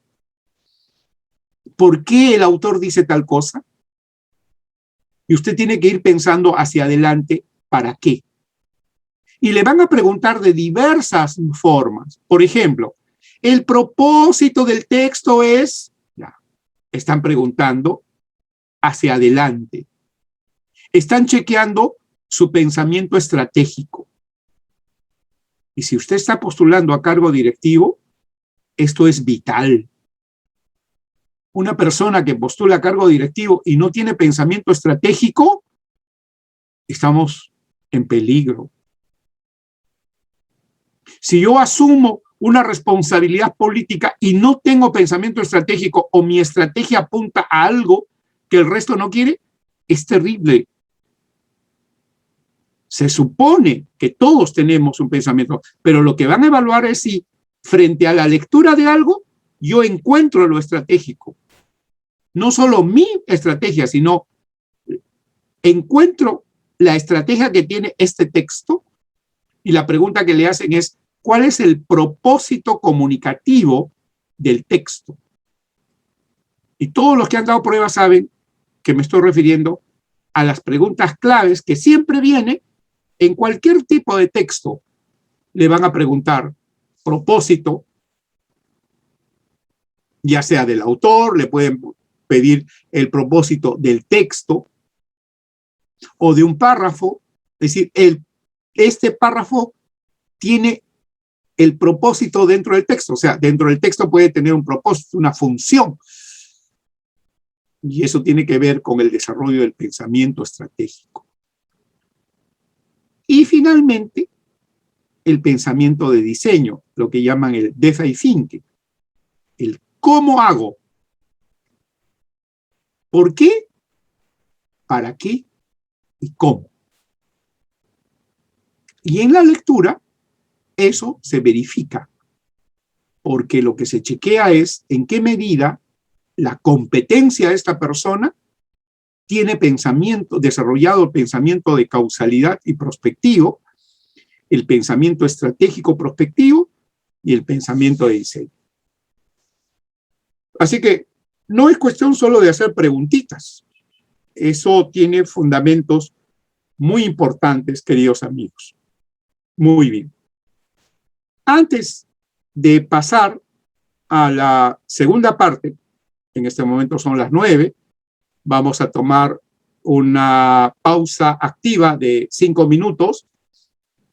¿Por qué el autor dice tal cosa? Y usted tiene que ir pensando hacia adelante, ¿para qué? Y le van a preguntar de diversas formas. Por ejemplo, el propósito del texto es, ya, están preguntando hacia adelante. Están chequeando su pensamiento estratégico. Y si usted está postulando a cargo directivo, esto es vital. Una persona que postula a cargo directivo y no tiene pensamiento estratégico, estamos en peligro. Si yo asumo una responsabilidad política y no tengo pensamiento estratégico o mi estrategia apunta a algo que el resto no quiere, es terrible. Se supone que todos tenemos un pensamiento, pero lo que van a evaluar es si frente a la lectura de algo yo encuentro lo estratégico. No solo mi estrategia, sino encuentro la estrategia que tiene este texto y la pregunta que le hacen es ¿cuál es el propósito comunicativo del texto? Y todos los que han dado pruebas saben que me estoy refiriendo a las preguntas claves que siempre vienen en cualquier tipo de texto. Le van a preguntar propósito, ya sea del autor, le pueden pedir el propósito del texto o de un párrafo. Es decir, este párrafo tiene el propósito dentro del texto. O sea, dentro del texto puede tener un propósito, una función. Y eso tiene que ver con el desarrollo del pensamiento estratégico. Y finalmente, el pensamiento de diseño, lo que llaman el design thinking. El cómo hago. ¿Por qué? ¿Para qué? ¿Y cómo? Y en la lectura, eso se verifica, porque lo que se chequea es en qué medida la competencia de esta persona tiene pensamiento, desarrollado el pensamiento de causalidad y prospectivo, el pensamiento estratégico prospectivo y el pensamiento de diseño. Así que no es cuestión solo de hacer preguntitas. Eso tiene fundamentos muy importantes, queridos amigos. Muy bien. Antes de pasar a la segunda parte, en este momento son las 9, vamos a tomar una pausa activa de 5 minutos.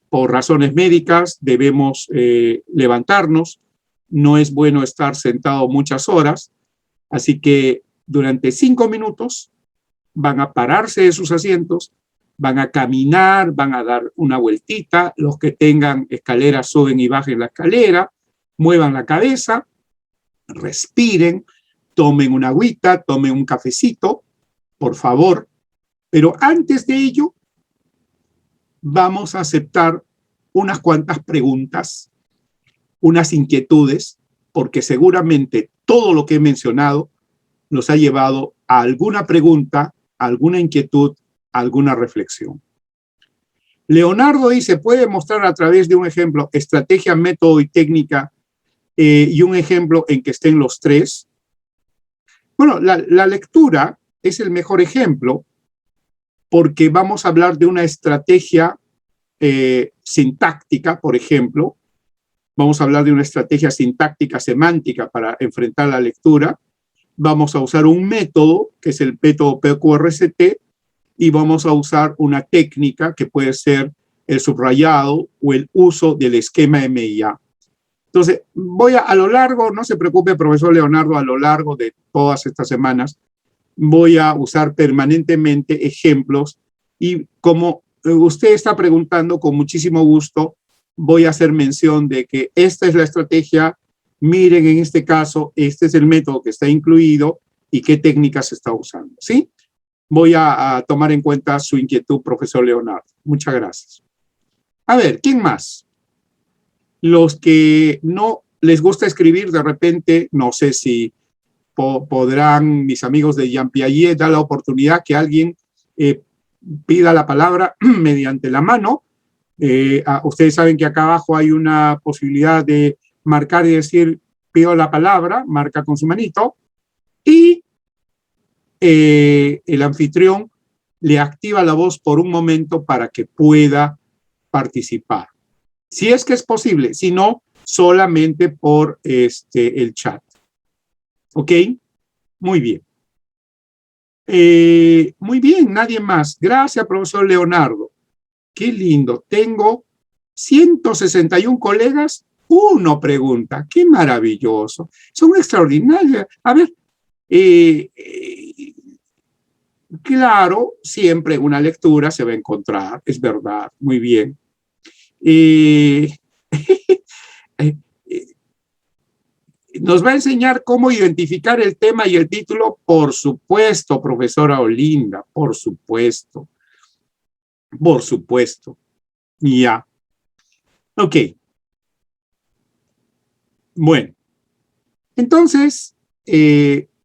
Por razones médicas debemos levantarnos. No es bueno estar sentado muchas horas. Así que durante 5 minutos van a pararse de sus asientos, van a caminar, van a dar una vueltita. Los que tengan escaleras suben y bajen la escalera, muevan la cabeza, respiren, tomen una agüita, tomen un cafecito, por favor. Pero antes de ello, vamos a aceptar unas cuantas preguntas, unas inquietudes, porque seguramente todo lo que he mencionado nos ha llevado a alguna pregunta, a alguna inquietud, a alguna reflexión. Leonardo dice, ¿puede mostrar a través de un ejemplo estrategia, método y técnica y un ejemplo en que estén los tres? Bueno, la lectura es el mejor ejemplo porque vamos a hablar de una estrategia sintáctica, por ejemplo. Vamos a hablar de una estrategia sintáctica semántica para enfrentar la lectura. Vamos a usar un método, que es el método PQRST, y vamos a usar una técnica que puede ser el subrayado o el uso del esquema MIA. Entonces, voy a lo largo, no se preocupe, profesor Leonardo, a lo largo de todas estas semanas, voy a usar permanentemente ejemplos y como usted está preguntando, con muchísimo gusto, voy a hacer mención de que esta es la estrategia, miren en este caso, este es el método que está incluido y qué técnica se está usando, ¿sí? Voy a tomar en cuenta su inquietud, profesor Leonardo. Muchas gracias. A ver, ¿quién más? Los que no les gusta escribir, de repente, no sé si podrán mis amigos de Jean Piaget dar la oportunidad que alguien pida la palabra mediante la mano. Ustedes saben que acá abajo hay una posibilidad de marcar y decir, pido la palabra, marca con su manito, y el anfitrión le activa la voz por un momento para que pueda participar. Si es que es posible, si no, solamente por el chat. ¿Ok? Muy bien. Muy bien, nadie más. Gracias, profesor Leonardo. Qué lindo. Tengo 161 colegas, uno pregunta. Qué maravilloso. Son extraordinarios. A ver, claro, siempre una lectura se va a encontrar, es verdad, muy bien. ¿Nos va a enseñar cómo identificar el tema y el título? Por supuesto, profesora Olinda, por supuesto. Por supuesto. Ya. Ok. Bueno. Entonces,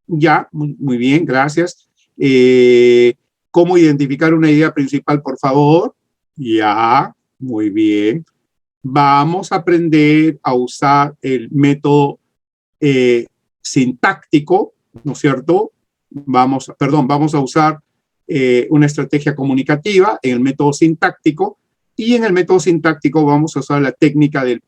ya, muy bien, gracias. ¿Cómo identificar una idea principal, por favor? Ya, muy bien. Vamos a aprender a usar el método sintáctico, ¿no es cierto? Vamos a usar una estrategia comunicativa en el método sintáctico, y en el método sintáctico vamos a usar la técnica del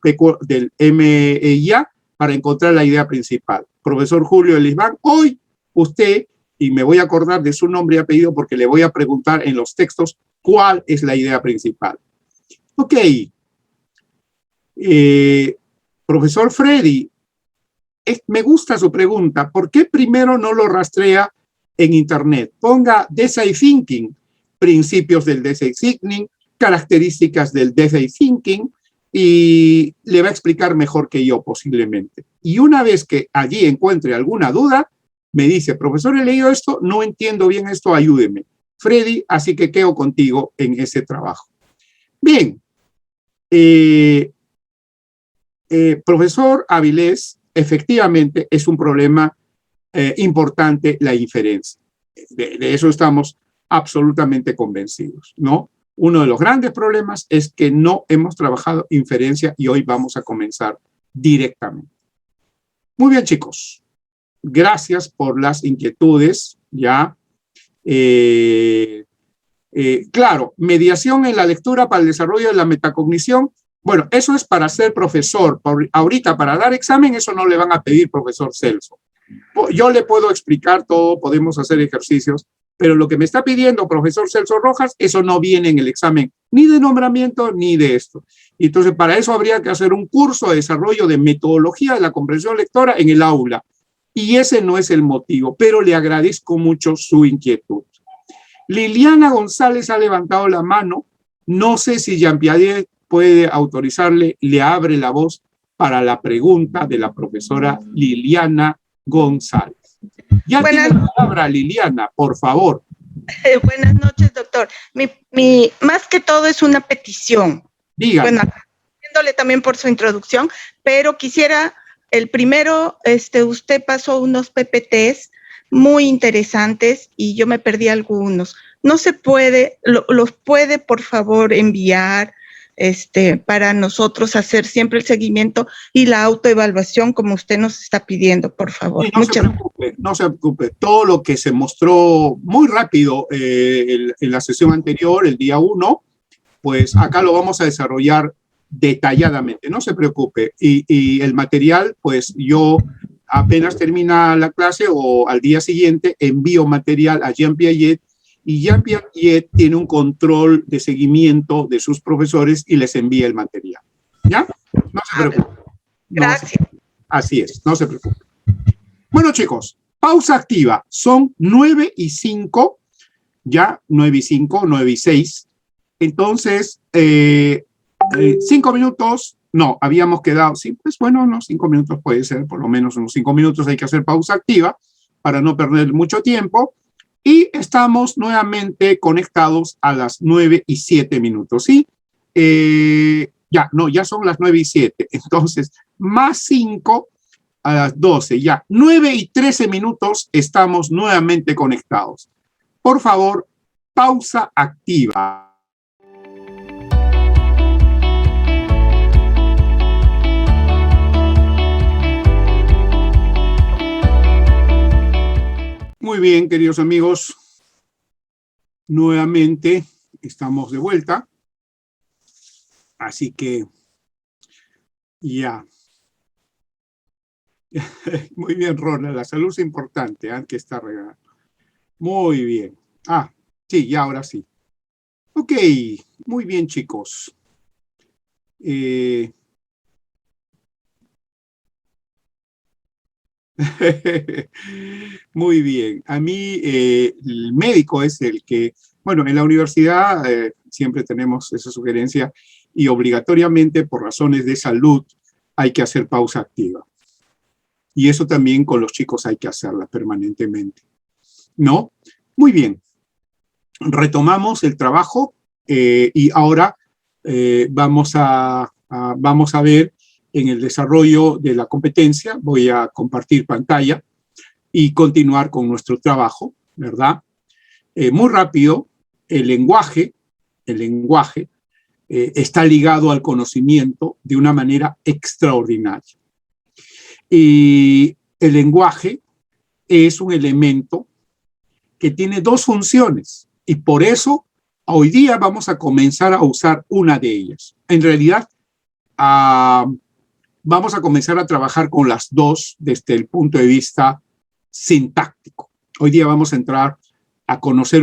MEIA para encontrar la idea principal. Profesor Julio Elisban, hoy usted, y me voy a acordar de su nombre y apellido porque le voy a preguntar en los textos cuál es la idea principal. Ok. Profesor Freddy, me gusta su pregunta. ¿Por qué primero no lo rastrea en Internet? Ponga Design Thinking, principios del Design Thinking, características del Design Thinking, y le va a explicar mejor que yo posiblemente. Y una vez que allí encuentre alguna duda, me dice, profesor, he leído esto, no entiendo bien esto, ayúdeme. Freddy, así que quedo contigo en ese trabajo. Bien. Profesor Avilés, efectivamente es un problema importante la inferencia. De eso estamos absolutamente convencidos, ¿no? Uno de los grandes problemas es que no hemos trabajado inferencia y hoy vamos a comenzar directamente. Muy bien, chicos. Gracias por las inquietudes, ¿ya? Claro, mediación en la lectura para el desarrollo de la metacognición. Bueno, eso es para ser profesor. Ahorita, para dar examen, eso no le van a pedir, profesor Celso. Yo le puedo explicar todo, podemos hacer ejercicios, pero lo que me está pidiendo profesor Celso Rojas, eso no viene en el examen, ni de nombramiento, ni de esto. Entonces, para eso habría que hacer un curso de desarrollo de metodología de la comprensión lectora en el aula. Y ese no es el motivo, pero le agradezco mucho su inquietud. Liliana González ha levantado la mano. No sé si Jean-Pierre puede autorizarle, le abre la voz para la pregunta de la profesora Liliana González. Ya tiene la palabra, Liliana, por favor. Buenas noches, doctor. Más que todo es una petición. Dígame. Bueno, agradeciéndole también por su introducción, pero quisiera, el primero, usted pasó unos PPTs muy interesantes y yo me perdí algunos. No se puede, los puede por favor enviar para nosotros hacer siempre el seguimiento y la autoevaluación como usted nos está pidiendo, por favor. Sí, no se preocupe. Todo lo que se mostró muy rápido en la sesión anterior, el día 1, pues acá lo vamos a desarrollar detalladamente, no se preocupe. Y el material, pues yo apenas termina la clase o al día siguiente envío material a Jean Piaget, y Jean Piaget tiene un control de seguimiento de sus profesores y les envía el material. ¿Ya? No se preocupe. Gracias. Así es, no se preocupe. Bueno, chicos, pausa activa. Son 9:05, ya 9:05, 9:06. Entonces, 5 minutos, no, habíamos quedado, sí, pues bueno, no, 5 minutos puede ser, por lo menos unos 5 minutos hay que hacer pausa activa para no perder mucho tiempo. Y estamos nuevamente conectados a las 9:07, ¿sí? Ya son las 9:07. Entonces, más 5 a las 12, ya 9:13 estamos nuevamente conectados. Por favor, pausa activa. Muy bien, queridos amigos, nuevamente estamos de vuelta, así que ya. Muy bien, Ronald, la salud es importante, que está regada. Muy bien. Ah, sí, ya ahora sí. Ok, muy bien, chicos. Muy bien. A mí, el médico es el que, bueno, en la universidad siempre tenemos esa sugerencia y obligatoriamente por razones de salud hay que hacer pausa activa. Y eso también con los chicos hay que hacerla permanentemente, ¿no? Muy bien. Retomamos el trabajo y ahora vamos a ver en el desarrollo de la competencia. Voy a compartir pantalla y continuar con nuestro trabajo, ¿verdad? Muy rápido, el lenguaje está ligado al conocimiento de una manera extraordinaria. Y el lenguaje es un elemento que tiene dos funciones y por eso hoy día vamos a comenzar a usar una de ellas. En realidad, vamos a comenzar a trabajar con las dos desde el punto de vista sintáctico. Hoy día vamos a entrar a conocer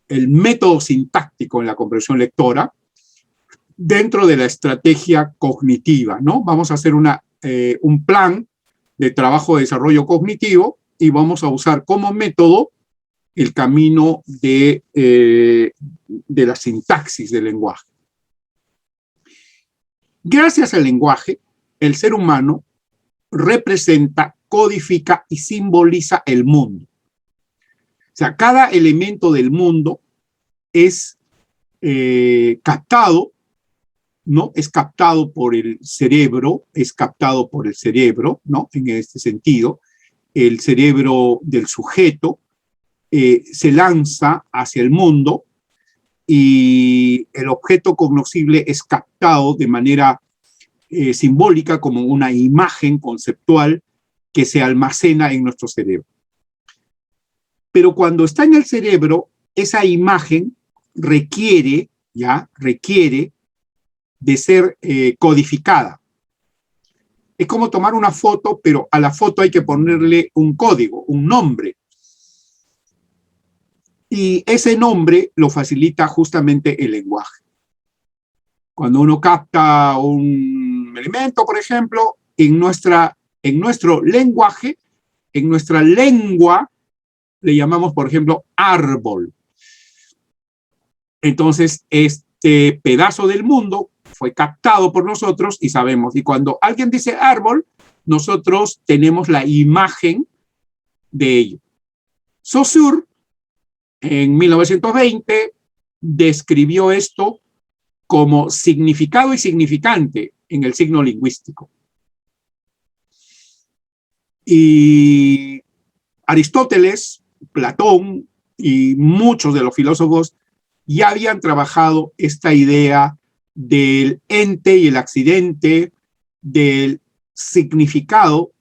el método sintáctico en la comprensión lectora dentro de la estrategia cognitiva, ¿no? Vamos a hacer un plan de trabajo de desarrollo cognitivo y vamos a usar como método el camino de la sintaxis del lenguaje. Gracias al lenguaje, el ser humano representa, codifica y simboliza el mundo. O sea, cada elemento del mundo es captado, ¿no? Es captado por el cerebro, ¿no? En este sentido, el cerebro del sujeto se lanza hacia el mundo y el objeto cognoscible es captado de manera simbólica como una imagen conceptual que se almacena en nuestro cerebro. Pero cuando está en el cerebro, esa imagen requiere de ser codificada. Es como tomar una foto, pero a la foto hay que ponerle un código, un nombre. Y ese nombre lo facilita justamente el lenguaje. Cuando uno capta un elemento, por ejemplo, en nuestro lenguaje, en nuestra lengua, le llamamos, por ejemplo, árbol. Entonces, este pedazo del mundo fue captado por nosotros y sabemos. Y cuando alguien dice árbol, nosotros tenemos la imagen de ello. Saussure, en 1920, describió esto como significado y significante en el signo lingüístico. Y Aristóteles, Platón y muchos de los filósofos ya habían trabajado esta idea del ente y el accidente, del significado.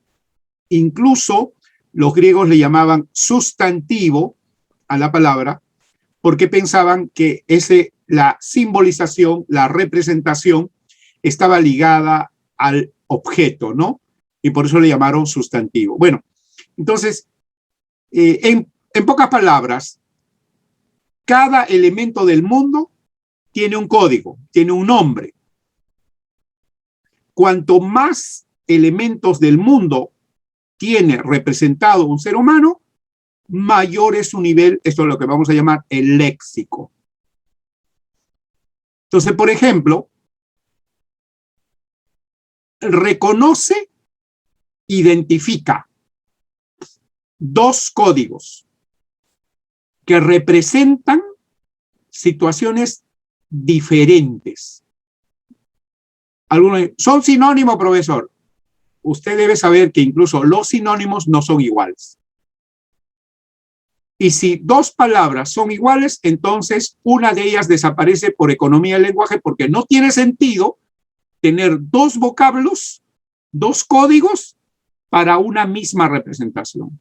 Incluso los griegos le llamaban sustantivo a la palabra, porque pensaban que la simbolización, la representación, estaba ligada al objeto, ¿no? Y por eso le llamaron sustantivo. Bueno, entonces, en pocas palabras, cada elemento del mundo tiene un código, tiene un nombre. Cuanto más elementos del mundo tiene representado un ser humano, mayor es su nivel, esto es lo que vamos a llamar el léxico. Entonces, por ejemplo, reconoce, identifica dos códigos que representan situaciones diferentes. Algunos son sinónimos, profesor. Usted debe saber que incluso los sinónimos no son iguales. Y si dos palabras son iguales, entonces una de ellas desaparece por economía del lenguaje porque no tiene sentido tener dos vocablos, dos códigos para una misma representación.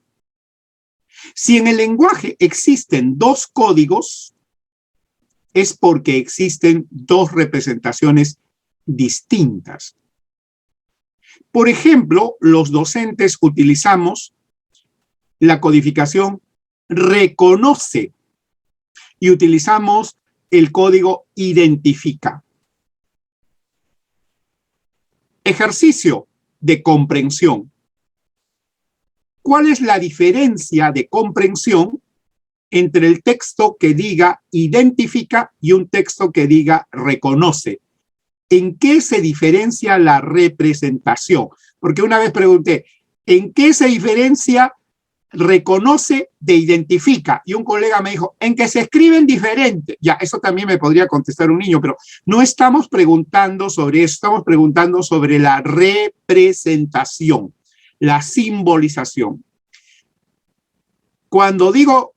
Si en el lenguaje existen dos códigos, es porque existen dos representaciones distintas. Por ejemplo, los docentes utilizamos la codificación reconoce y utilizamos el código identifica. Ejercicio de comprensión. ¿Cuál es la diferencia de comprensión entre el texto que diga identifica y un texto que diga reconoce? ¿En qué se diferencia la representación? Porque una vez pregunté, ¿en qué se diferencia reconoce de identifica? Y un colega me dijo, en que se escriben diferente. Ya, eso también me podría contestar un niño, pero no estamos preguntando sobre eso, estamos preguntando sobre la representación, la simbolización. Cuando digo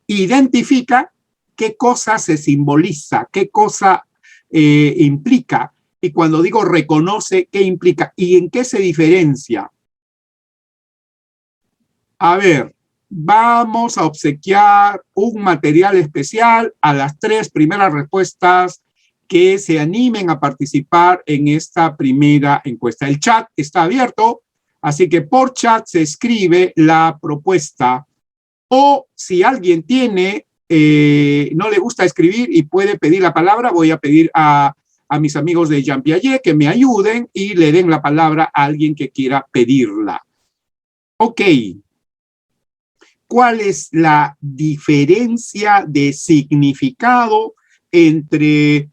identifica, ¿qué cosa se simboliza? ¿Qué cosa implica? Y cuando digo reconoce, ¿qué implica? ¿Y en qué se diferencia? A ver, vamos a obsequiar un material especial a las 3 primeras respuestas que se animen a participar en esta primera encuesta. El chat está abierto, así que por chat se escribe la propuesta. O si alguien tiene, no le gusta escribir y puede pedir la palabra, voy a pedir a mis amigos de Jean Piaget que me ayuden y le den la palabra a alguien que quiera pedirla. Ok. ¿Cuál es la diferencia de significado entre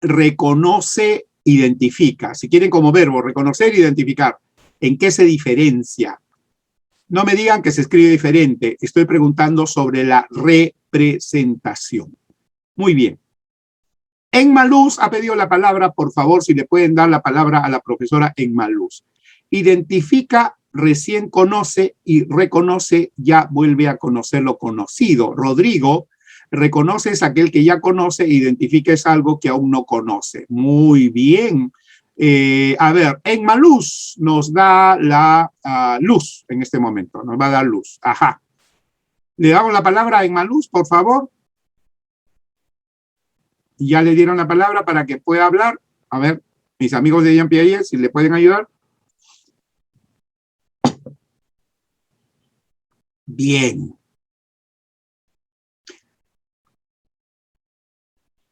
reconoce, identifica? Si quieren como verbo, reconocer, identificar. ¿En qué se diferencia? No me digan que se escribe diferente. Estoy preguntando sobre la representación. Muy bien. Enma Luz ha pedido la palabra. Por favor, si le pueden dar la palabra a la profesora Enma Luz. Identifica, recién conoce, y reconoce, ya vuelve a conocer lo conocido. Rodrigo, reconoce es aquel que ya conoce, identifica es algo que aún no conoce. Muy bien. A ver, Enma Luz nos da la luz en este momento, nos va a dar luz. Ajá. Le damos la palabra a Enma Luz, por favor. Ya le dieron la palabra para que pueda hablar. A ver, mis amigos de Jean Piaget, si le pueden ayudar. Bien.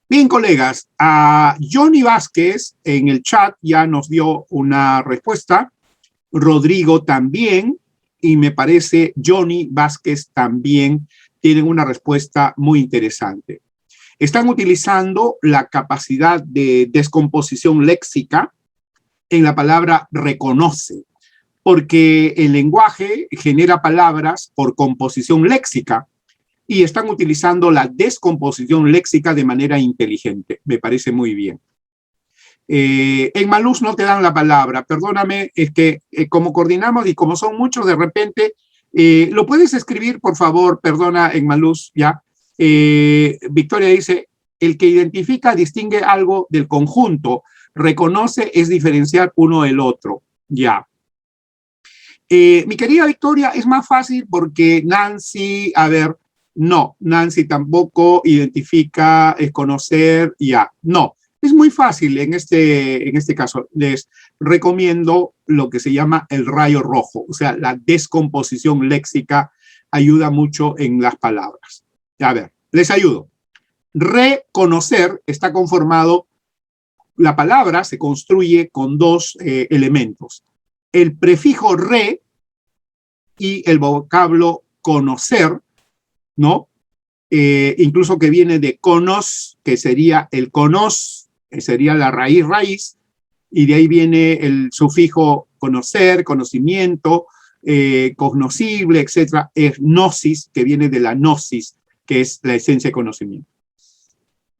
Bien, colegas, a Johnny Vázquez en el chat ya nos dio una respuesta. Rodrigo también, y me parece Johnny Vázquez también tienen una respuesta muy interesante. Están utilizando la capacidad de descomposición léxica en la palabra reconoce, porque el lenguaje genera palabras por composición léxica y están utilizando la descomposición léxica de manera inteligente. Me parece muy bien. Enma Luz no te dan la palabra, perdóname, es que como coordinamos y como son muchos, de repente, ¿lo puedes escribir, por favor? Perdona, Enma Luz, ya. Victoria dice, el que identifica distingue algo del conjunto, reconoce es diferenciar uno del otro, ya. Mi querida Victoria, es más fácil porque Nancy, a ver, no, Nancy tampoco identifica, es conocer, ya, no. Es muy fácil en este caso. Les recomiendo lo que se llama el rayo rojo, o sea, la descomposición léxica ayuda mucho en las palabras. A ver, les ayudo. Reconocer está conformado, la palabra se construye con 2 elementos. El prefijo re y el vocablo conocer, ¿no? Incluso que viene de conos, que sería el conos, que sería la raíz, y de ahí viene el sufijo conocer, conocimiento, cognoscible, etcétera, es gnosis, que viene de la gnosis, que es la esencia de conocimiento.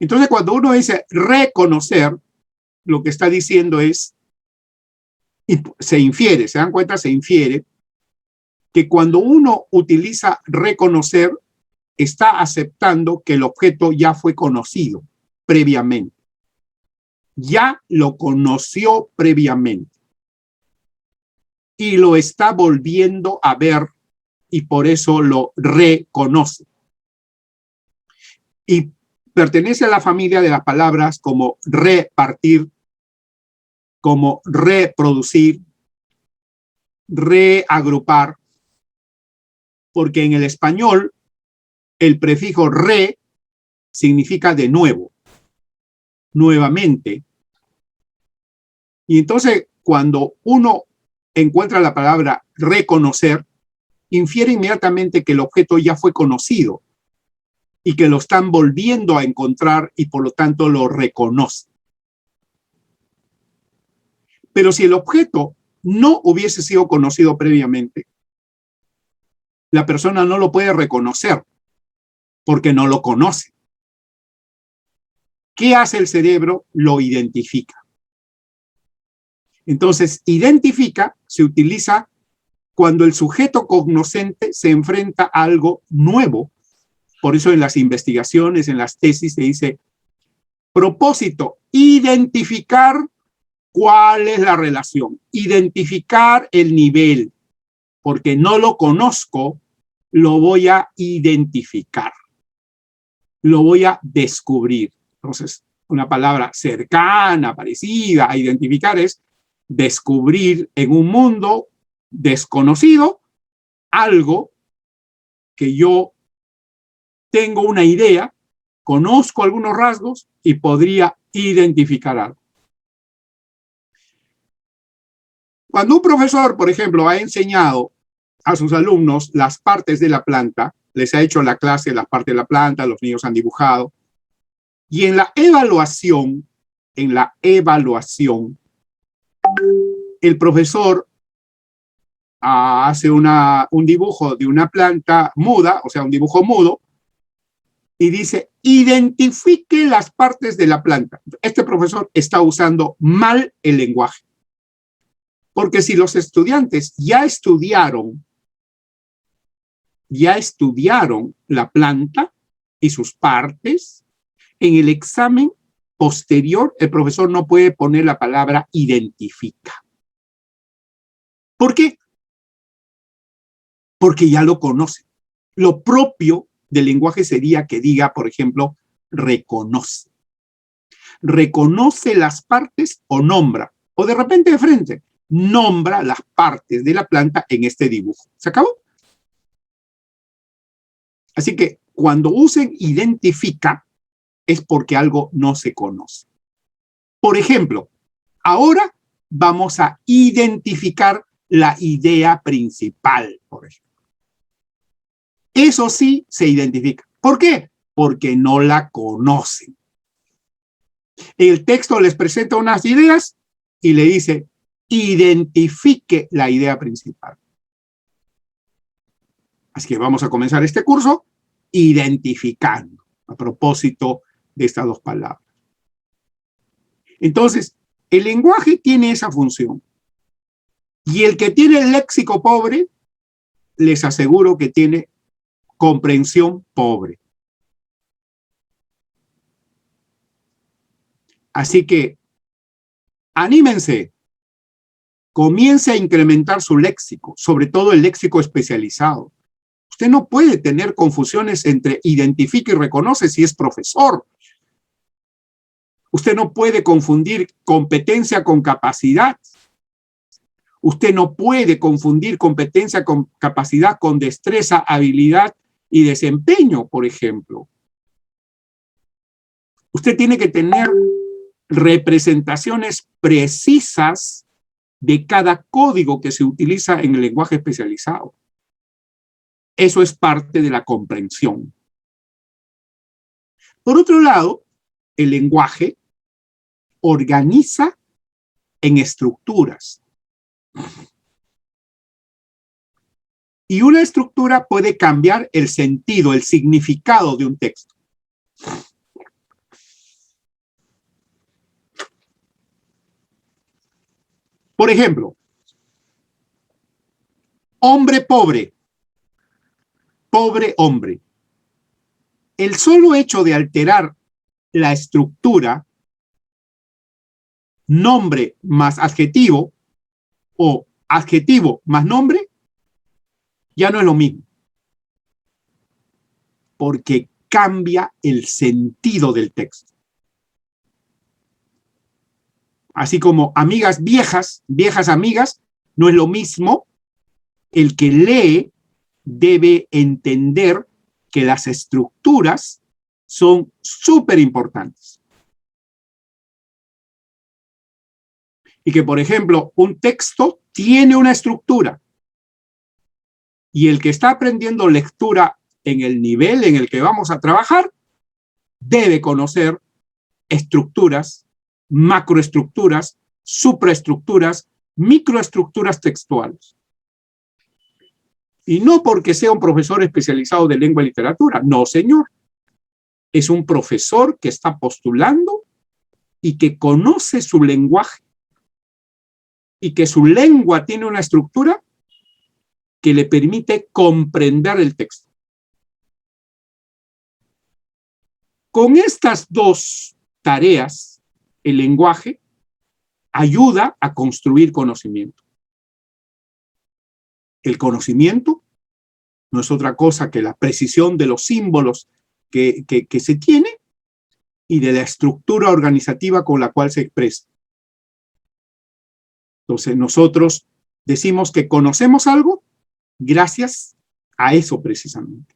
Entonces, cuando uno dice reconocer, lo que está diciendo es, se infiere, ¿se dan cuenta? Se infiere que cuando uno utiliza reconocer, está aceptando que el objeto ya fue conocido previamente. Ya lo conoció previamente. Y lo está volviendo a ver y por eso lo reconoce. Y pertenece a la familia de las palabras como repartir, como reproducir, reagrupar, porque en el español el prefijo re significa de nuevo, nuevamente. Y entonces, cuando uno encuentra la palabra reconocer, infiere inmediatamente que el objeto ya fue conocido y que lo están volviendo a encontrar y por lo tanto lo reconoce. Pero si el objeto no hubiese sido conocido previamente, la persona no lo puede reconocer porque no lo conoce. ¿Qué hace el cerebro? Lo identifica. Entonces, identifica se utiliza cuando el sujeto cognoscente se enfrenta a algo nuevo. Por eso en las investigaciones, en las tesis, se dice, propósito, identificar cuál es la relación, identificar el nivel, porque no lo conozco, lo voy a identificar, lo voy a descubrir. Entonces, una palabra cercana, parecida a identificar es descubrir en un mundo desconocido algo que yo tengo una idea, conozco algunos rasgos y podría identificar algo. Cuando un profesor, por ejemplo, ha enseñado a sus alumnos las partes de la planta, les ha hecho la clase las partes de la planta, los niños han dibujado, y en la evaluación, el profesor hace un dibujo de una planta muda, o sea, un dibujo mudo, y dice, identifique las partes de la planta. Este profesor está usando mal el lenguaje. Porque si los estudiantes ya estudiaron la planta y sus partes, en el examen posterior el profesor no puede poner la palabra identifica. ¿Por qué? Porque ya lo conoce. Lo propio del lenguaje sería que diga, por ejemplo, reconoce. Reconoce las partes o nombra. O de repente de frente, nombra las partes de la planta en este dibujo. ¿Se acabó? Así que cuando usen identifica es porque algo no se conoce. Por ejemplo, ahora vamos a identificar la idea principal, por ejemplo. Eso sí se identifica. ¿Por qué? Porque no la conocen. El texto les presenta unas ideas y le dice, identifique la idea principal. Así que vamos a comenzar este curso identificando, a propósito de estas dos palabras. Entonces, el lenguaje tiene esa función. Y el que tiene el léxico pobre, les aseguro que tiene comprensión pobre. Así que, anímense, comience a incrementar su léxico, sobre todo el léxico especializado. Usted no puede tener confusiones entre identifica y reconoce si es profesor. Usted no puede confundir competencia con capacidad. Usted no puede confundir competencia con capacidad con destreza, habilidad y desempeño, por ejemplo. Usted tiene que tener representaciones precisas de cada código que se utiliza en el lenguaje especializado. Eso es parte de la comprensión. Por otro lado, el lenguaje organiza en estructuras. Y una estructura puede cambiar el sentido, el significado de un texto. Por ejemplo, hombre pobre, pobre hombre. El solo hecho de alterar la estructura, nombre más adjetivo o adjetivo más nombre, ya no es lo mismo. Porque cambia el sentido del texto. Así como amigas viejas, viejas amigas, no es lo mismo el que lee debe entender que las estructuras son súper importantes. Y que, por ejemplo, un texto tiene una estructura. Y el que está aprendiendo lectura en el nivel en el que vamos a trabajar, debe conocer estructuras, macroestructuras, supraestructuras, microestructuras textuales. Y no porque sea un profesor especializado de lengua y literatura, no, señor. Es un profesor que está postulando y que conoce su lenguaje y que su lengua tiene una estructura que le permite comprender el texto. Con estas dos tareas, el lenguaje ayuda a construir conocimiento. El conocimiento no es otra cosa que la precisión de los símbolos que se tiene y de la estructura organizativa con la cual se expresa. Entonces, nosotros decimos que conocemos algo gracias a eso precisamente.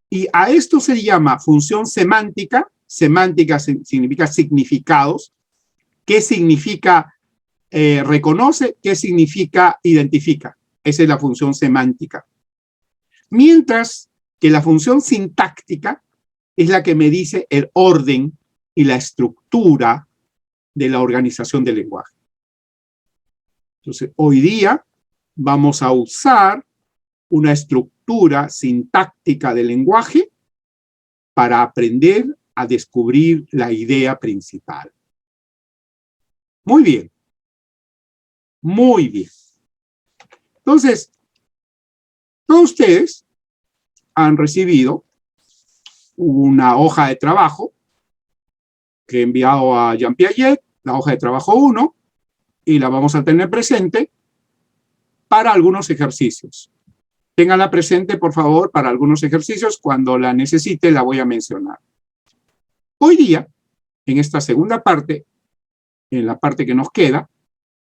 Y a esto se llama función semántica. Semántica significa significados. ¿Qué significa reconoce? ¿Qué significa identifica? Esa es la función semántica. Mientras que la función sintáctica es la que me dice el orden y la estructura de la organización del lenguaje. Entonces, hoy día vamos a usar una estructura sintáctica del lenguaje para aprender a descubrir la idea principal. Muy bien. Muy bien. Entonces, todos ustedes han recibido una hoja de trabajo que he enviado a Jean Piaget, la hoja de trabajo 1, y la vamos a tener presente para algunos ejercicios. Ténganla presente, por favor, para algunos ejercicios. Cuando la necesite, la voy a mencionar. Hoy día, en esta segunda parte, en la parte que nos queda,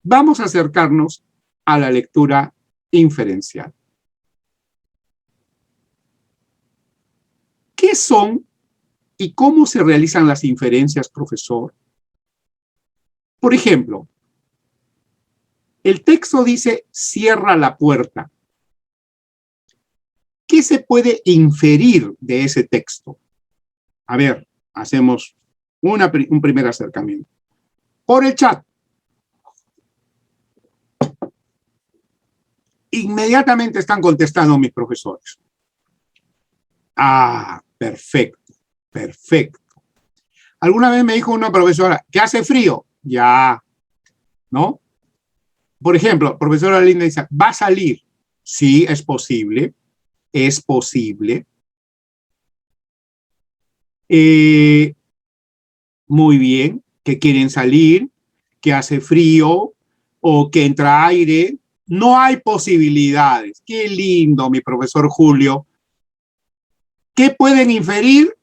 vamos a acercarnos a la lectura inferencial. ¿Qué son y cómo se realizan las inferencias, profesor? Por ejemplo, el texto dice, cierra la puerta. ¿Qué se puede inferir de ese texto? A ver, hacemos un primer acercamiento. Por el chat. Inmediatamente están contestando mis profesores. Ah, perfecto, perfecto. Alguna vez me dijo una profesora, ¿que hace frío? Ya, ¿no? Por ejemplo, profesora Linda dice, ¿va a salir? Sí, es posible. Es posible. Muy bien. Que quieren salir, que hace frío o que entra aire. No hay posibilidades. Qué lindo, mi profesor Julio. ¿Qué pueden inferir?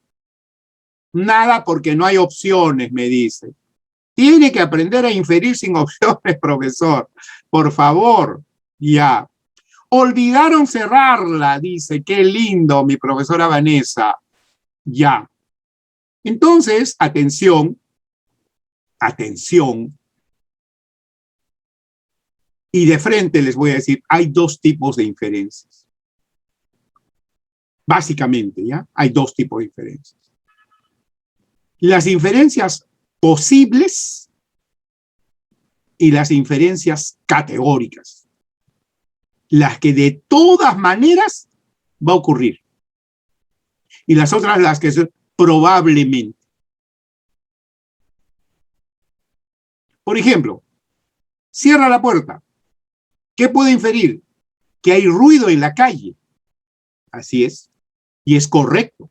Nada, porque no hay opciones, me dice. Tiene que aprender a inferir sin opciones, profesor. Por favor, ya. Olvidaron cerrarla, dice. Qué lindo, mi profesora Vanessa. Ya. Entonces, atención. Atención. Y de frente les voy a decir, hay dos tipos de inferencias. Básicamente, ¿ya? Hay dos tipos de inferencias. Las inferencias posibles y las inferencias categóricas. Las que de todas maneras va a ocurrir. Y las otras, las que son probablemente. Por ejemplo, cierra la puerta. ¿Qué puede inferir? Que hay ruido en la calle. Así es. Y es correcto.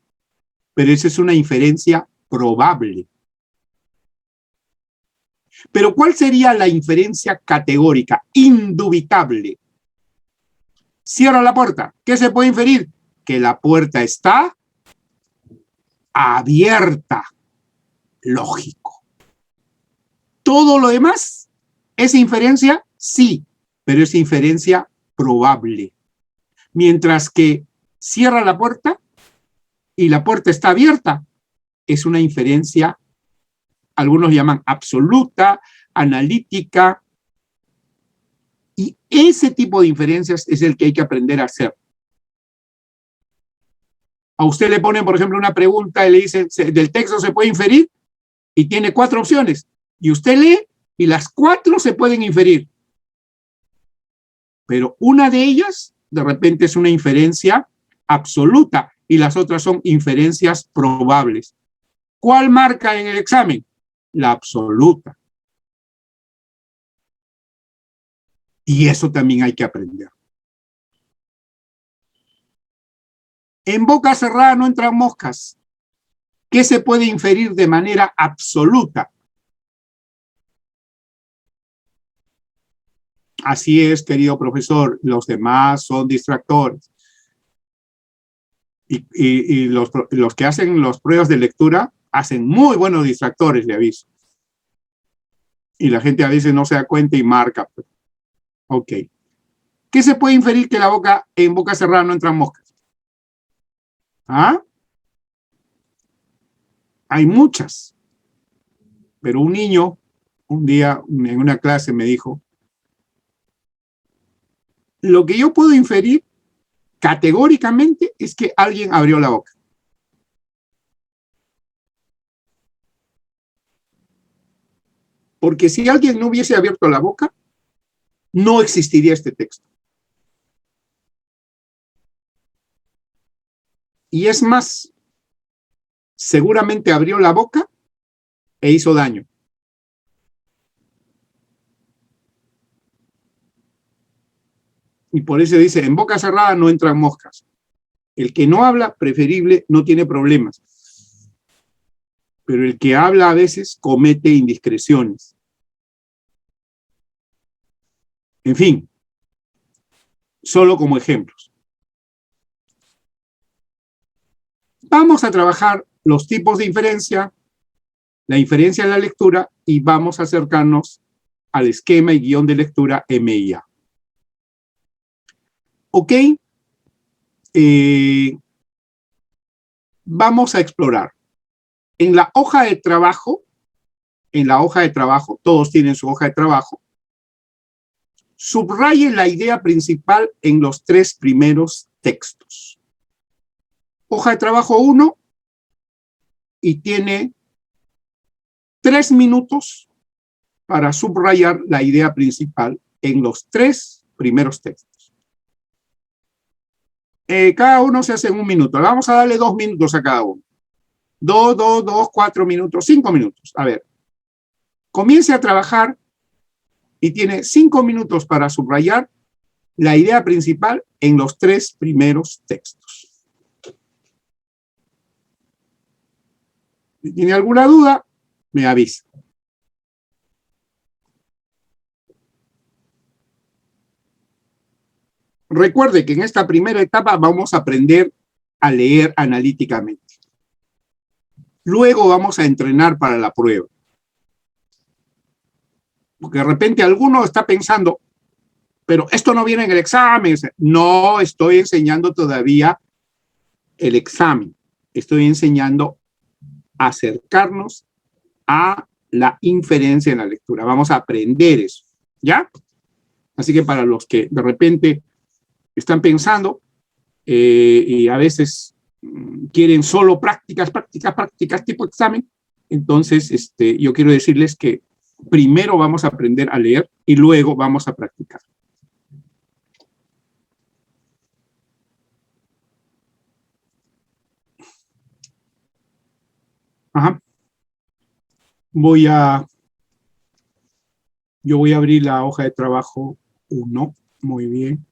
Pero esa es una inferencia probable. Pero ¿cuál sería la inferencia categórica? Indubitable. Cierra la puerta. ¿Qué se puede inferir? Que la puerta está abierta. Lógico. Todo lo demás es inferencia, sí, pero es inferencia probable. Mientras que cierra la puerta y la puerta está abierta, es una inferencia, algunos llaman absoluta, analítica, y ese tipo de inferencias es el que hay que aprender a hacer. A usted le ponen, por ejemplo, una pregunta y le dicen, ¿del texto se puede inferir? Y tiene 4 opciones. Y usted lee y las 4 se pueden inferir. Pero una de ellas, de repente, es una inferencia absoluta y las otras son inferencias probables. ¿Cuál marca en el examen? La absoluta. Y eso también hay que aprender. En boca cerrada no entran moscas. ¿Qué se puede inferir de manera absoluta? Así es, querido profesor, los demás son distractores. Y los que hacen las pruebas de lectura hacen muy buenos distractores, le aviso. Y la gente a veces no se da cuenta y marca. Ok. ¿Qué se puede inferir que en boca cerrada no entran moscas? ¿Ah? Hay muchas. Pero un niño, un día en una clase me dijo, lo que yo puedo inferir categóricamente es que alguien abrió la boca. Porque si alguien no hubiese abierto la boca, no existiría este texto. Y es más, seguramente abrió la boca e hizo daño. Y por eso dice, en boca cerrada no entran moscas. El que no habla, preferible, no tiene problemas. Pero el que habla a veces comete indiscreciones. En fin, solo como ejemplos. Vamos a trabajar los tipos de inferencia, la inferencia de la lectura, y vamos a acercarnos al esquema y guión de lectura MIA. Ok, vamos a explorar. En la hoja de trabajo, todos tienen su hoja de trabajo, subraye la idea principal en los 3 primeros textos. Hoja de trabajo 1 y tiene 3 minutos para subrayar la idea principal en los 3 primeros textos. Cada uno se hace en 1 minuto. Vamos a darle 2 minutos a cada uno. 2, 4 minutos, 5 minutos. A ver, comience a trabajar y tiene 5 minutos para subrayar la idea principal en los 3 primeros textos. Si tiene alguna duda, me avisa. Recuerde que en esta primera etapa vamos a aprender a leer analíticamente. Luego vamos a entrenar para la prueba. Porque de repente alguno está pensando, pero esto no viene en el examen. No estoy enseñando todavía el examen. Estoy enseñando a acercarnos a la inferencia en la lectura. Vamos a aprender eso, ¿ya? Así que para los que de repente están pensando y a veces quieren solo prácticas tipo examen, entonces yo quiero decirles que primero vamos a aprender a leer y luego vamos a practicar. Ajá. Yo voy a abrir la hoja de trabajo 1. Muy bien.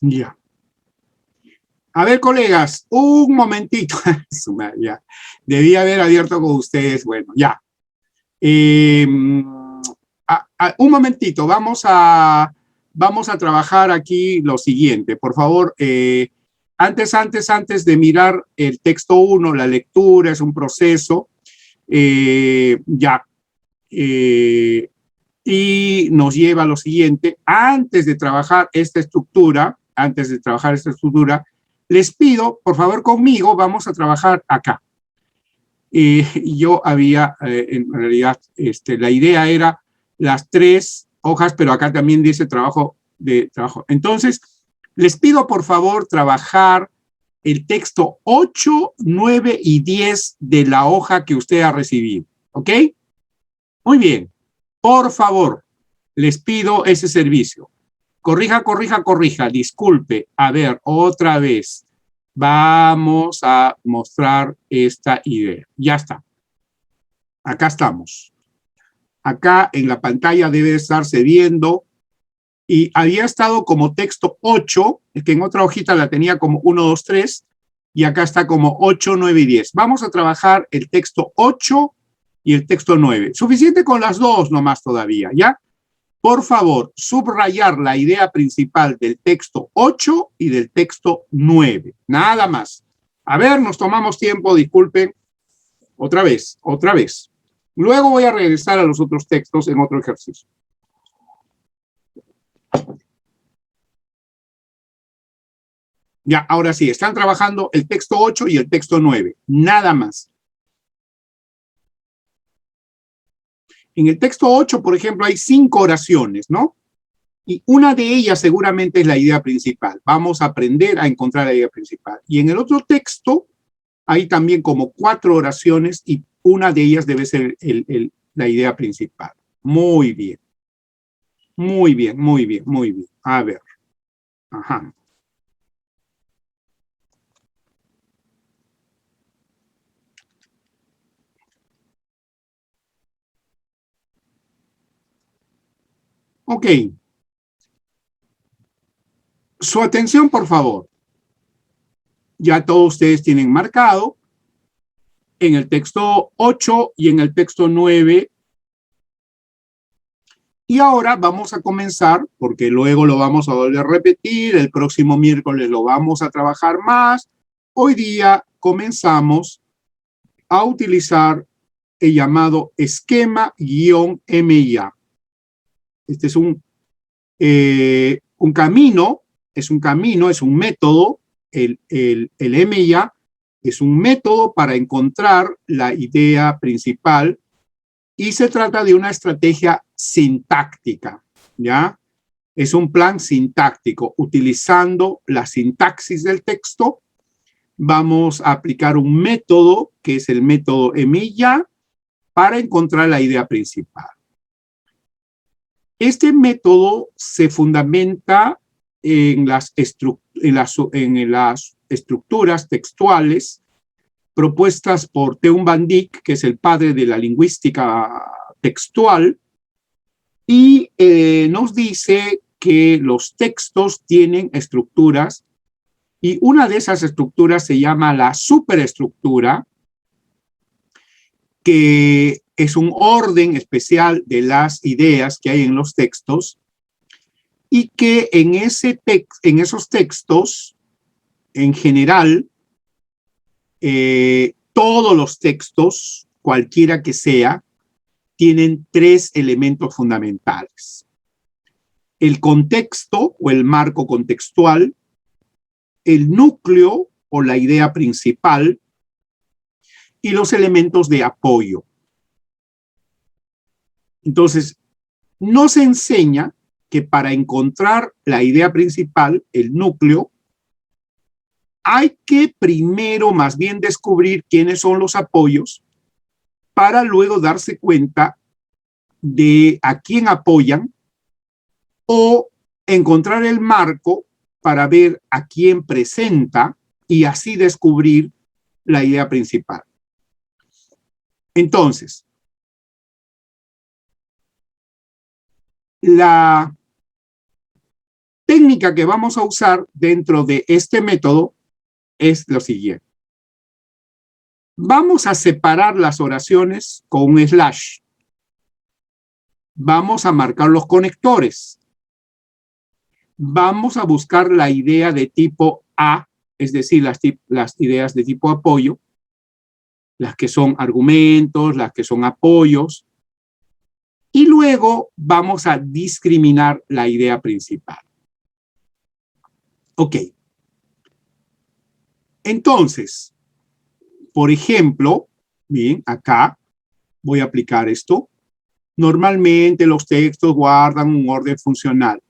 Ya. A ver, colegas, un momentito. Ya. Debí haber abierto con ustedes. Bueno, ya. Un momentito. Vamos a trabajar aquí lo siguiente. Por favor, Antes de mirar el texto 1, la lectura es un proceso, y nos lleva a lo siguiente. Antes de trabajar esta estructura, les pido, por favor, conmigo, vamos a trabajar acá. Yo había, en realidad, la idea era las 3 hojas, pero acá también dice trabajo. Entonces, les pido, por favor, trabajar el texto 8, 9 y 10 de la hoja que usted ha recibido. ¿Ok? Muy bien. Por favor, les pido ese servicio. Corrija. Disculpe. A ver, otra vez. Vamos a mostrar esta idea. Ya está. Acá estamos. Acá en la pantalla debe estarse viendo. Y había estado como texto 8, que en otra hojita la tenía como 1, 2, 3. Y acá está como 8, 9 y 10. Vamos a trabajar el texto 8 y el texto 9. Suficiente con las 2 nomás todavía, ¿ya? Por favor, subrayar la idea principal del texto 8 y del texto 9. Nada más. A ver, nos tomamos tiempo, disculpen. Otra vez. Luego voy a regresar a los otros textos en otro ejercicio. Ya, ahora sí, están trabajando el texto 8 y el texto 9. Nada más. En el texto 8, por ejemplo, hay 5 oraciones, ¿no? Y una de ellas seguramente es la idea principal. Vamos a aprender a encontrar la idea principal. Y en el otro texto hay también como 4 oraciones y una de ellas debe ser la idea principal. Muy bien. A ver. Ajá. Ok. Su atención, por favor. Ya todos ustedes tienen marcado en el texto 8 y en el texto 9. Y ahora vamos a comenzar, porque luego lo vamos a volver a repetir, el próximo miércoles lo vamos a trabajar más. Hoy día comenzamos a utilizar el llamado esquema-MIA. Este es un camino, es un método. El MIA es un método para encontrar la idea principal y se trata de una estrategia sintáctica, ¿ya? Es un plan sintáctico. Utilizando la sintaxis del texto, vamos a aplicar un método que es el método MIA para encontrar la idea principal. Este método se fundamenta en las estructuras textuales propuestas por Teun Van Dijk, que es el padre de la lingüística textual, y nos dice que los textos tienen estructuras, y una de esas estructuras se llama la superestructura, que es un orden especial de las ideas que hay en los textos, y que en esos textos, en general, todos los textos, cualquiera que sea, tienen 3 elementos fundamentales. El contexto o el marco contextual, el núcleo o la idea principal y los elementos de apoyo. Entonces, nos enseña que para encontrar la idea principal, el núcleo, hay que primero más bien descubrir quiénes son los apoyos para luego darse cuenta de a quién apoyan o encontrar el marco para ver a quién presenta y así descubrir la idea principal. Entonces, la técnica que vamos a usar dentro de este método es lo siguiente. Vamos a separar las oraciones con un slash. Vamos a marcar los conectores. Vamos a buscar la idea de tipo A es decir, las ideas de tipo apoyo, las que son argumentos, las que son apoyos, y luego vamos a discriminar la idea principal. Ok. Entonces, por ejemplo, bien, acá voy a aplicar esto. Normalmente los textos guardan un orden funcional.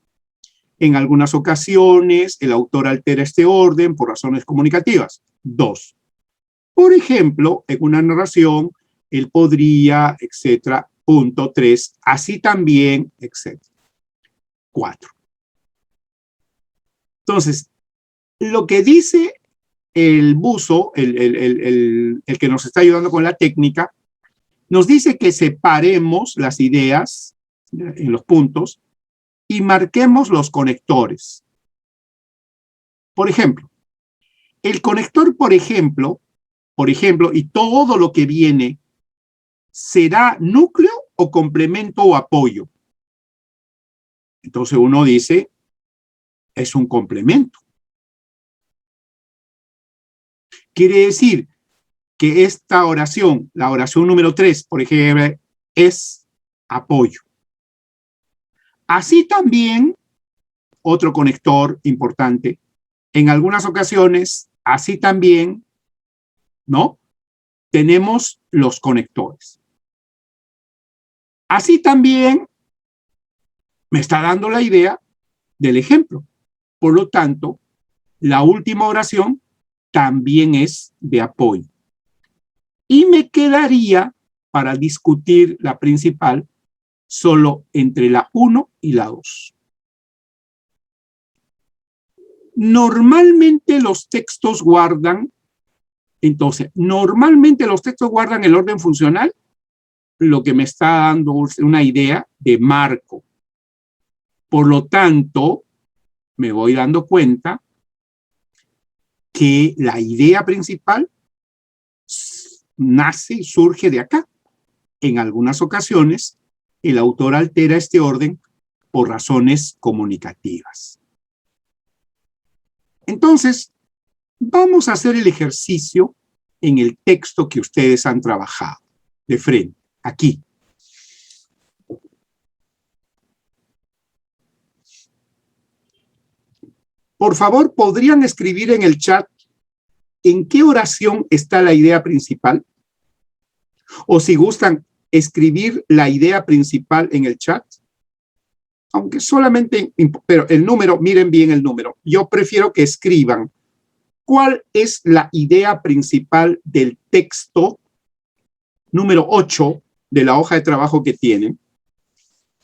En algunas ocasiones, el autor altera este orden por razones comunicativas. 2. Por ejemplo, en una narración, él podría, etcétera. Punto 3. Así también, etcétera. 4. Entonces, lo que dice el buzo, el que nos está ayudando con la técnica, nos dice que separemos las ideas en los puntos y marquemos los conectores. Por ejemplo, el conector, por ejemplo, y todo lo que viene, ¿será núcleo o complemento o apoyo? Entonces uno dice, es un complemento. Quiere decir que esta oración, la oración número 3, por ejemplo, es apoyo. Así también, otro conector importante, en algunas ocasiones, así también, ¿no? Tenemos los conectores. Así también me está dando la idea del ejemplo. Por lo tanto, la última oración también es de apoyo. Y me quedaría, para discutir la principal, solo entre la 1 y la 2. Normalmente los textos guardan, el orden funcional, lo que me está dando una idea de marco. Por lo tanto, me voy dando cuenta que la idea principal nace y surge de acá. En algunas ocasiones, el autor altera este orden por razones comunicativas. Entonces, vamos a hacer el ejercicio en el texto que ustedes han trabajado, de frente, aquí. Por favor, ¿podrían escribir en el chat en qué oración está la idea principal? O si gustan, escribir la idea principal en el chat. Aunque solamente, pero el número, miren bien el número. Yo prefiero que escriban cuál es la idea principal del texto número 8 de la hoja de trabajo que tienen,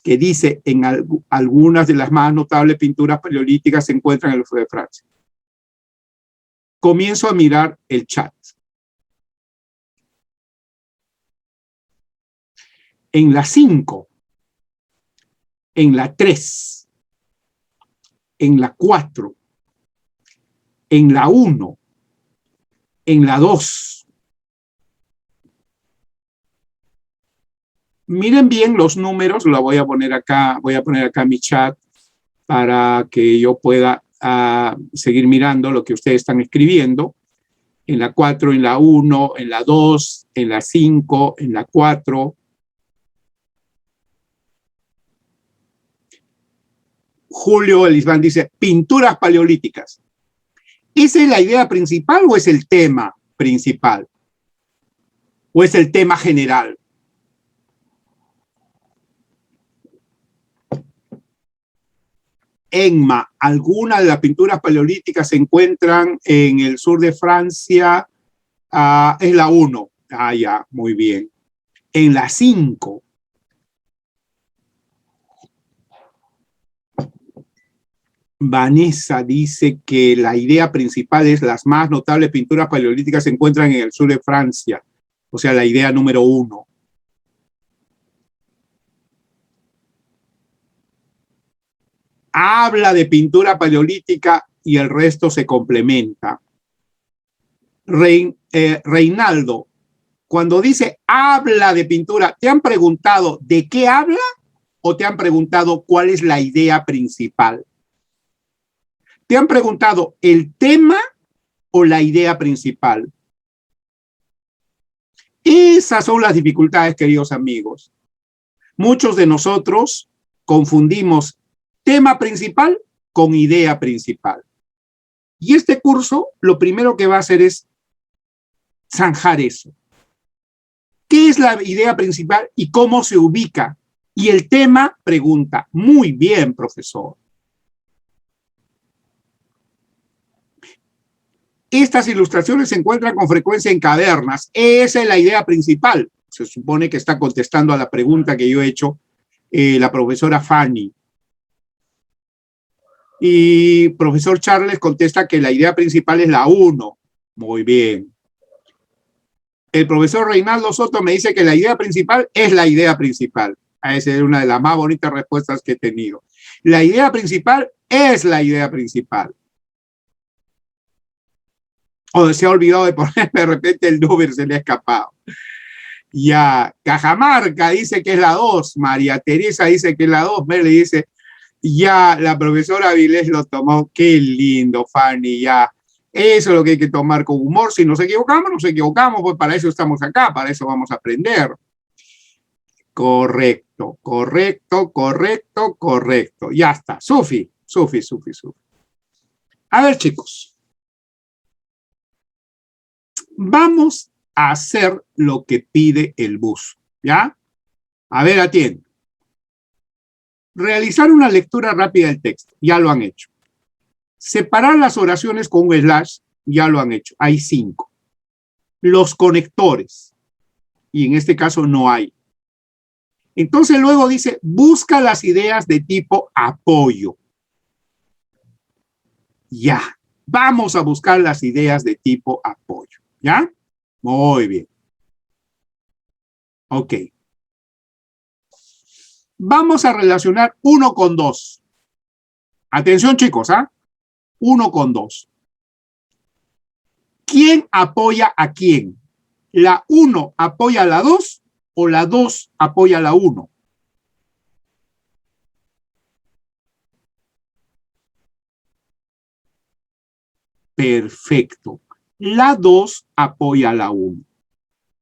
que dice en algunas de las más notables pinturas paleolíticas se encuentran en el sur de Francia. Comienzo a mirar el chat. En la 5, en la 3, en la 4, en la 1, en la 2. Miren bien los números, lo voy a poner acá mi chat para que yo pueda seguir mirando lo que ustedes están escribiendo. En la 4, en la 1, en la 2, en la 5, en la 4. Julio Elisbán dice, pinturas paleolíticas. ¿Esa es la idea principal o es el tema principal? ¿O es el tema general? Enma, algunas de las pinturas paleolíticas se encuentran en el sur de Francia. Es la 1. Ya, muy bien. En la 5. Vanessa dice que la idea principal es las más notables pinturas paleolíticas se encuentran en el sur de Francia. O sea, la idea número 1. Habla de pintura paleolítica y el resto se complementa. Reinaldo, cuando dice habla de pintura, ¿te han preguntado de qué habla o te han preguntado cuál es la idea principal? ¿Te han preguntado el tema o la idea principal? Esas son las dificultades, queridos amigos. Muchos de nosotros confundimos tema principal con idea principal. Y este curso lo primero que va a hacer es zanjar eso. ¿Qué es la idea principal y cómo se ubica? Y el tema pregunta, muy bien, profesor. Estas ilustraciones se encuentran con frecuencia en cavernas. Esa es la idea principal. Se supone que está contestando a la pregunta que yo he hecho la profesora Fanny. Y profesor Charles contesta que la idea principal es la 1. Muy bien. El profesor Reinaldo Soto me dice que la idea principal es la idea principal. Esa es una de las más bonitas respuestas que he tenido. La idea principal es la idea principal. O se ha olvidado de poner de repente el número, se le ha escapado. Ya, Cajamarca dice que es la 2. María Teresa dice que es la 2. Mel le dice, ya, la profesora Avilés lo tomó. Qué lindo, Fanny, ya. Eso es lo que hay que tomar con humor. Si nos equivocamos, pues para eso estamos acá, para eso vamos a aprender. Correcto, correcto, correcto, correcto. Ya está. Sufi. A ver, chicos. Vamos a hacer lo que pide el bus, ¿ya? A ver, atiende. Realizar una lectura rápida del texto, ya lo han hecho. Separar las oraciones con un slash, ya lo han hecho. Hay 5. Los conectores, y en este caso no hay. Entonces luego dice, busca las ideas de tipo apoyo. Ya, vamos a buscar las ideas de tipo apoyo, ¿ya? Muy bien. Ok. Vamos a relacionar 1 con 2. Atención, chicos, ¿ah? 1 con 2. ¿Quién apoya a quién? ¿La 1 apoya a la 2 o la 2 apoya a la 1? Perfecto. La 2 apoya a la 1.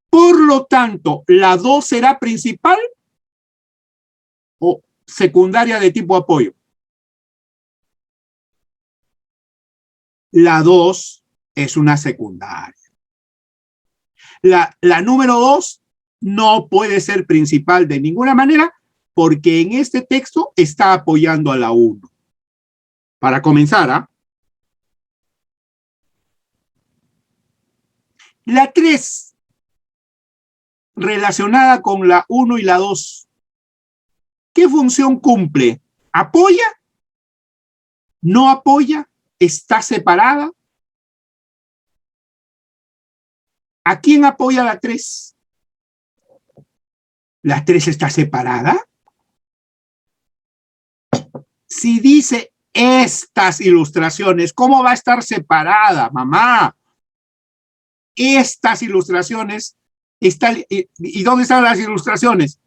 Por lo tanto, ¿la 2 será principal o secundaria de tipo apoyo? La 2 es una secundaria. La número 2 no puede ser principal de ninguna manera porque en este texto está apoyando a la 1. Para comenzar, ¿ah? La 3, relacionada con la 1 y la 2, ¿qué función cumple? ¿Apoya? ¿No apoya? ¿Está separada? ¿A quién apoya la 3? ¿La 3 está separada? Si dice estas ilustraciones, ¿cómo va a estar separada, mamá? Estas ilustraciones están, ¿y dónde están las ilustraciones?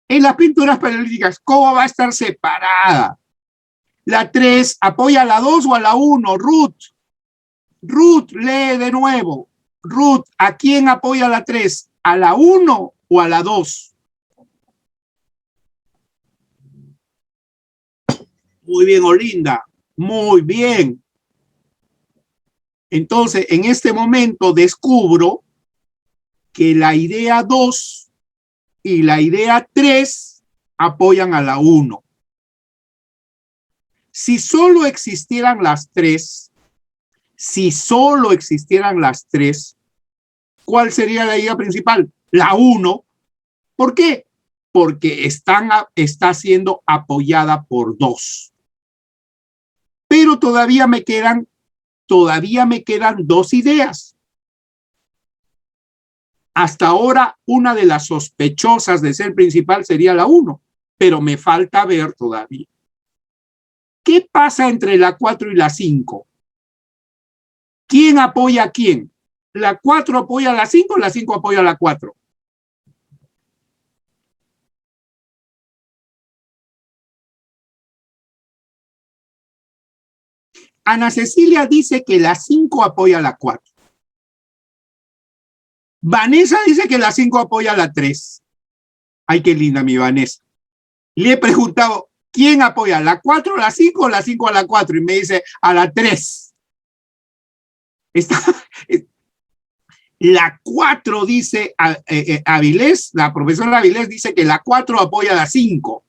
En las pinturas periodísticas, ¿cómo va a estar separada? La 3 apoya a la 2 o a la 1, Ruth. Ruth, lee de nuevo. Ruth, ¿a quién apoya la 3? ¿A la 1 o a la 2? Muy bien, Olinda. Muy bien. Entonces, en este momento descubro que la idea 2 y la idea 3 apoyan a la 1. Si solo existieran las 3, ¿cuál sería la idea principal? La 1. ¿Por qué? Porque está siendo apoyada por 2. Pero todavía me quedan 2 ideas. Hasta ahora, una de las sospechosas de ser principal sería la 1, pero me falta ver todavía. ¿Qué pasa entre la 4 y la 5? ¿Quién apoya a quién? ¿La 4 apoya a la 5 o la 5 apoya a la 4? Ana Cecilia dice que la 5 apoya a la 4. Vanessa dice que la 5 apoya a la 3. Ay, qué linda mi Vanessa. Le he preguntado, ¿quién apoya? ¿La 4 a la 5 o la 5 a la 4? Y me dice, a la 3. La 4 dice Avilés, la profesora Avilés dice que la 4 apoya a la 5.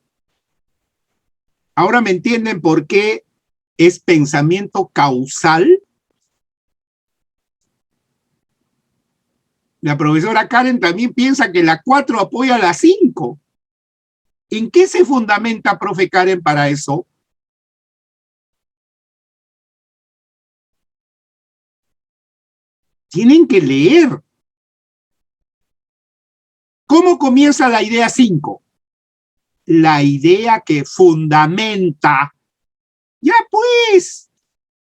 Ahora me entienden por qué es pensamiento causal. La profesora Karen también piensa que la 4 apoya a la 5. ¿En qué se fundamenta, profe Karen, para eso? Tienen que leer. ¿Cómo comienza la idea 5? La idea que fundamenta. Ya pues,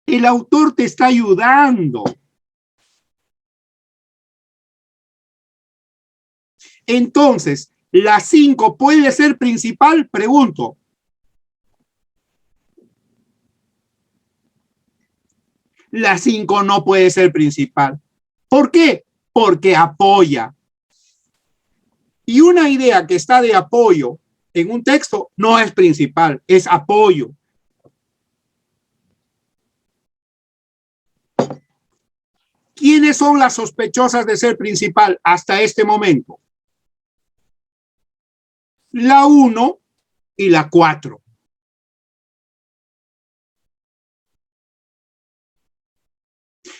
el autor te está ayudando. Entonces, ¿la 5 puede ser principal? Pregunto. La 5 no puede ser principal. ¿Por qué? Porque apoya. Y una idea que está de apoyo en un texto no es principal, es apoyo. ¿Quiénes son las sospechosas de ser principal hasta este momento? La 1 y la 4.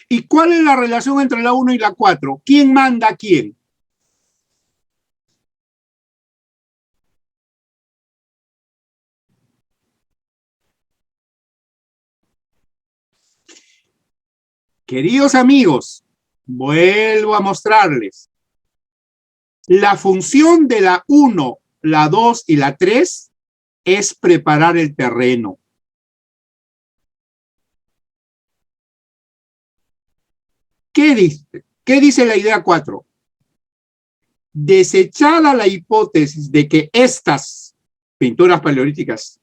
¿Y cuál es la relación entre la 1 y la 4? ¿Quién manda a quién? Queridos amigos, vuelvo a mostrarles. La función de la 1, la 2 y la 3 es preparar el terreno. ¿Qué dice? ¿Qué dice la idea 4? Desechada la hipótesis de que estas pinturas paleolíticas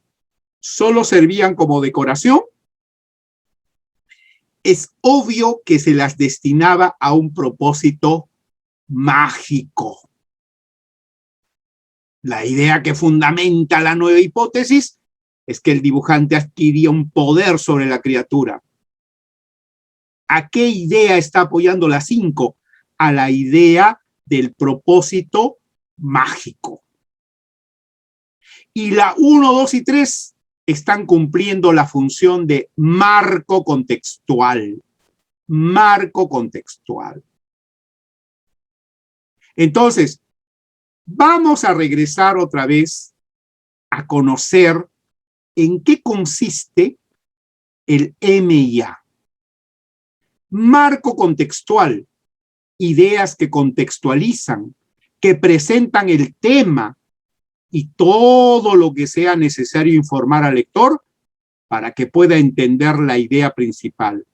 solo servían como decoración, es obvio que se las destinaba a un propósito mágico. La idea que fundamenta la nueva hipótesis es que el dibujante adquiría un poder sobre la criatura. ¿A qué idea está apoyando la 5? A la idea del propósito mágico. Y la 1, 2 y 3 están cumpliendo la función de marco contextual. Marco contextual. Entonces, vamos a regresar otra vez a conocer en qué consiste el MIA. Marco contextual. Ideas que contextualizan, que presentan el tema y todo lo que sea necesario informar al lector para que pueda entender la idea principal.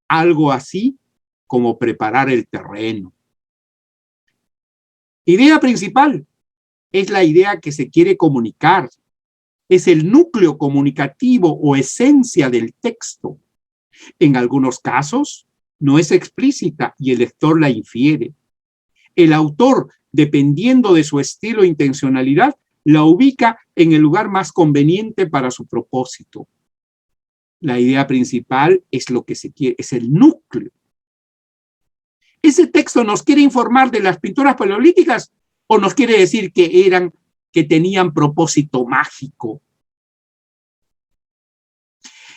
Algo así como preparar el terreno. Idea principal es la idea que se quiere comunicar. Es el núcleo comunicativo o esencia del texto. En algunos casos no es explícita y el lector la infiere. El autor, dependiendo de su estilo e intencionalidad, la ubica en el lugar más conveniente para su propósito. La idea principal es lo que se quiere, es el núcleo. ¿Ese texto nos quiere informar de las pinturas paleolíticas o nos quiere decir que tenían propósito mágico?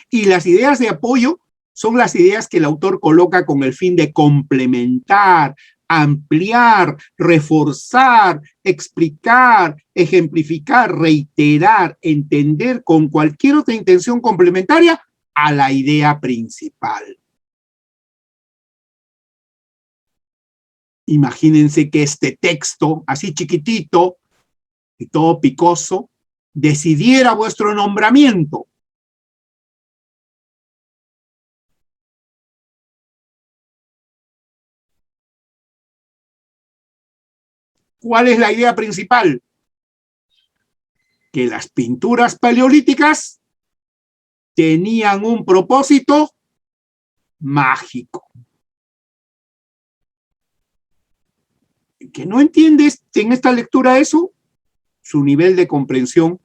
Y las ideas de apoyo son las ideas que el autor coloca con el fin de complementar, ampliar, reforzar, explicar, ejemplificar, reiterar, entender con cualquier otra intención complementaria a la idea principal. Imagínense que este texto, así chiquitito y todo picoso, decidiera vuestro nombramiento. ¿Cuál es la idea principal? Que las pinturas paleolíticas tenían un propósito mágico. El que no entiende en esta lectura eso, su nivel de comprensión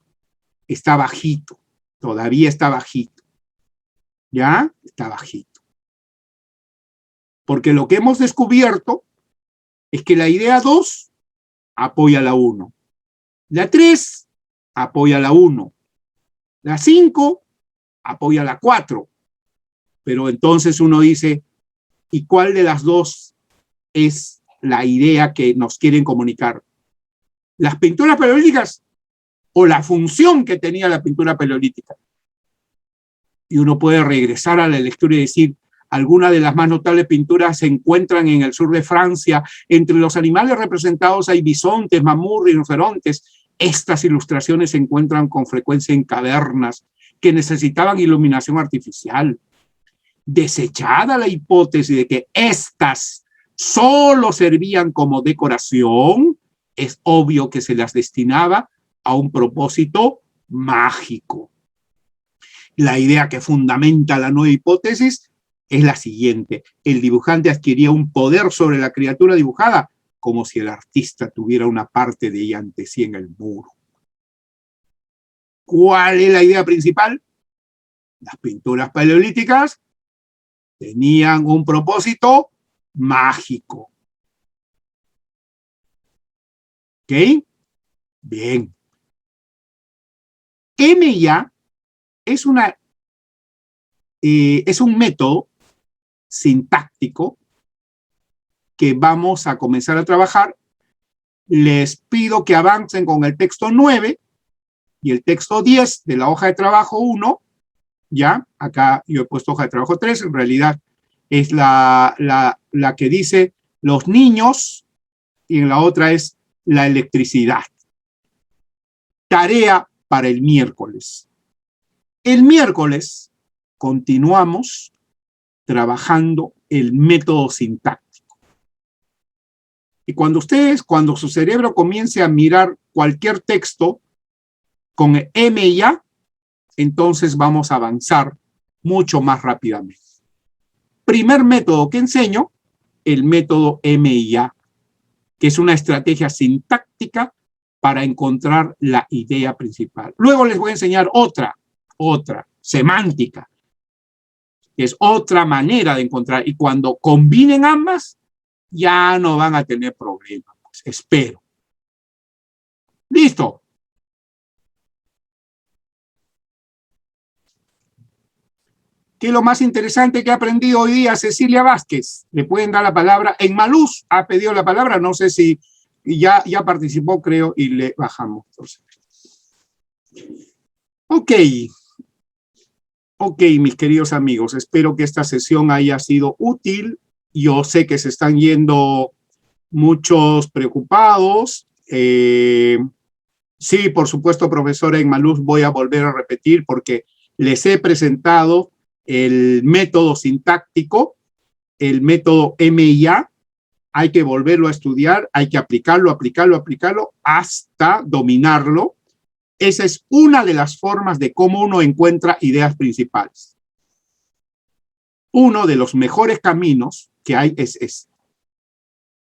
está bajito, todavía está bajito. ¿Ya? Está bajito. Porque lo que hemos descubierto es que la idea 2 apoya la 1. La 3 apoya la 1. La 5 apoya la 4. Pero entonces uno dice, ¿y cuál de las dos es la idea que nos quieren comunicar? ¿Las pinturas paleolíticas o la función que tenía la pintura paleolítica? Y uno puede regresar a la lectura y decir, algunas de las más notables pinturas se encuentran en el sur de Francia. Entre los animales representados hay bisontes, mamut, rinocerontes. Estas ilustraciones se encuentran con frecuencia en cavernas que necesitaban iluminación artificial. Desechada la hipótesis de que estas solo servían como decoración, es obvio que se las destinaba a un propósito mágico. La idea que fundamenta la nueva hipótesis es la siguiente: el dibujante adquiría un poder sobre la criatura dibujada, como si el artista tuviera una parte de ella ante sí en el muro. ¿Cuál es la idea principal? Las pinturas paleolíticas tenían un propósito mágico. ¿Ok? Bien. MIA es un método sintáctico que vamos a comenzar a trabajar. Les pido que avancen con el texto 9 y el texto 10 de la hoja de trabajo 1. Ya, acá yo he puesto hoja de trabajo 3, en realidad es la que dice los niños, y en la otra es la electricidad. Tarea para el miércoles. El miércoles continuamos trabajando el método sintáctico. Y cuando su cerebro comience a mirar cualquier texto con MIA, entonces vamos a avanzar mucho más rápidamente. Primer método que enseño, el método MIA, que es una estrategia sintáctica para encontrar la idea principal. Luego les voy a enseñar otra, semántica, que es otra manera de encontrar. Y cuando combinen ambas, ya no van a tener problemas. Pues, espero. ¿Listo? ¿Qué es lo más interesante que ha aprendido hoy día Cecilia Vázquez? Le pueden dar la palabra. En Maluz ha pedido la palabra, no sé si ya participó, creo, y le bajamos. Entonces. Ok, mis queridos amigos, espero que esta sesión haya sido útil. Yo sé que se están yendo muchos preocupados. Sí, por supuesto, profesora, en Maluz voy a volver a repetir porque les he presentado el método sintáctico, el método MIA. Hay que volverlo a estudiar, hay que aplicarlo hasta dominarlo. Esa es una de las formas de cómo uno encuentra ideas principales. Uno de los mejores caminos que hay es este.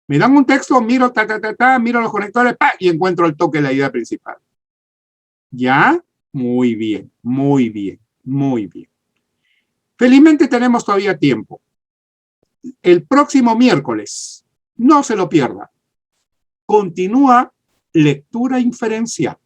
Me dan un texto, miro, miro los conectores, y encuentro el toque de la idea principal. ¿Ya? Muy bien, muy bien, muy bien. Felizmente tenemos todavía tiempo. El próximo miércoles, no se lo pierda, continúa lectura inferencial.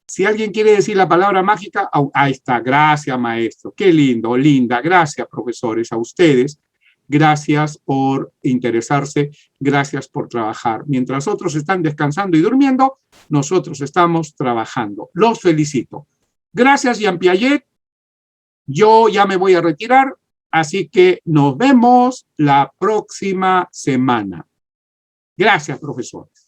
Si alguien quiere decir la palabra mágica, ahí está. Gracias, maestro. Qué lindo, linda. Gracias, profesores, a ustedes. Gracias por interesarse. Gracias por trabajar. Mientras otros están descansando y durmiendo, nosotros estamos trabajando. Los felicito. Gracias, Jean Piaget. Yo ya me voy a retirar, así que nos vemos la próxima semana. Gracias, profesores.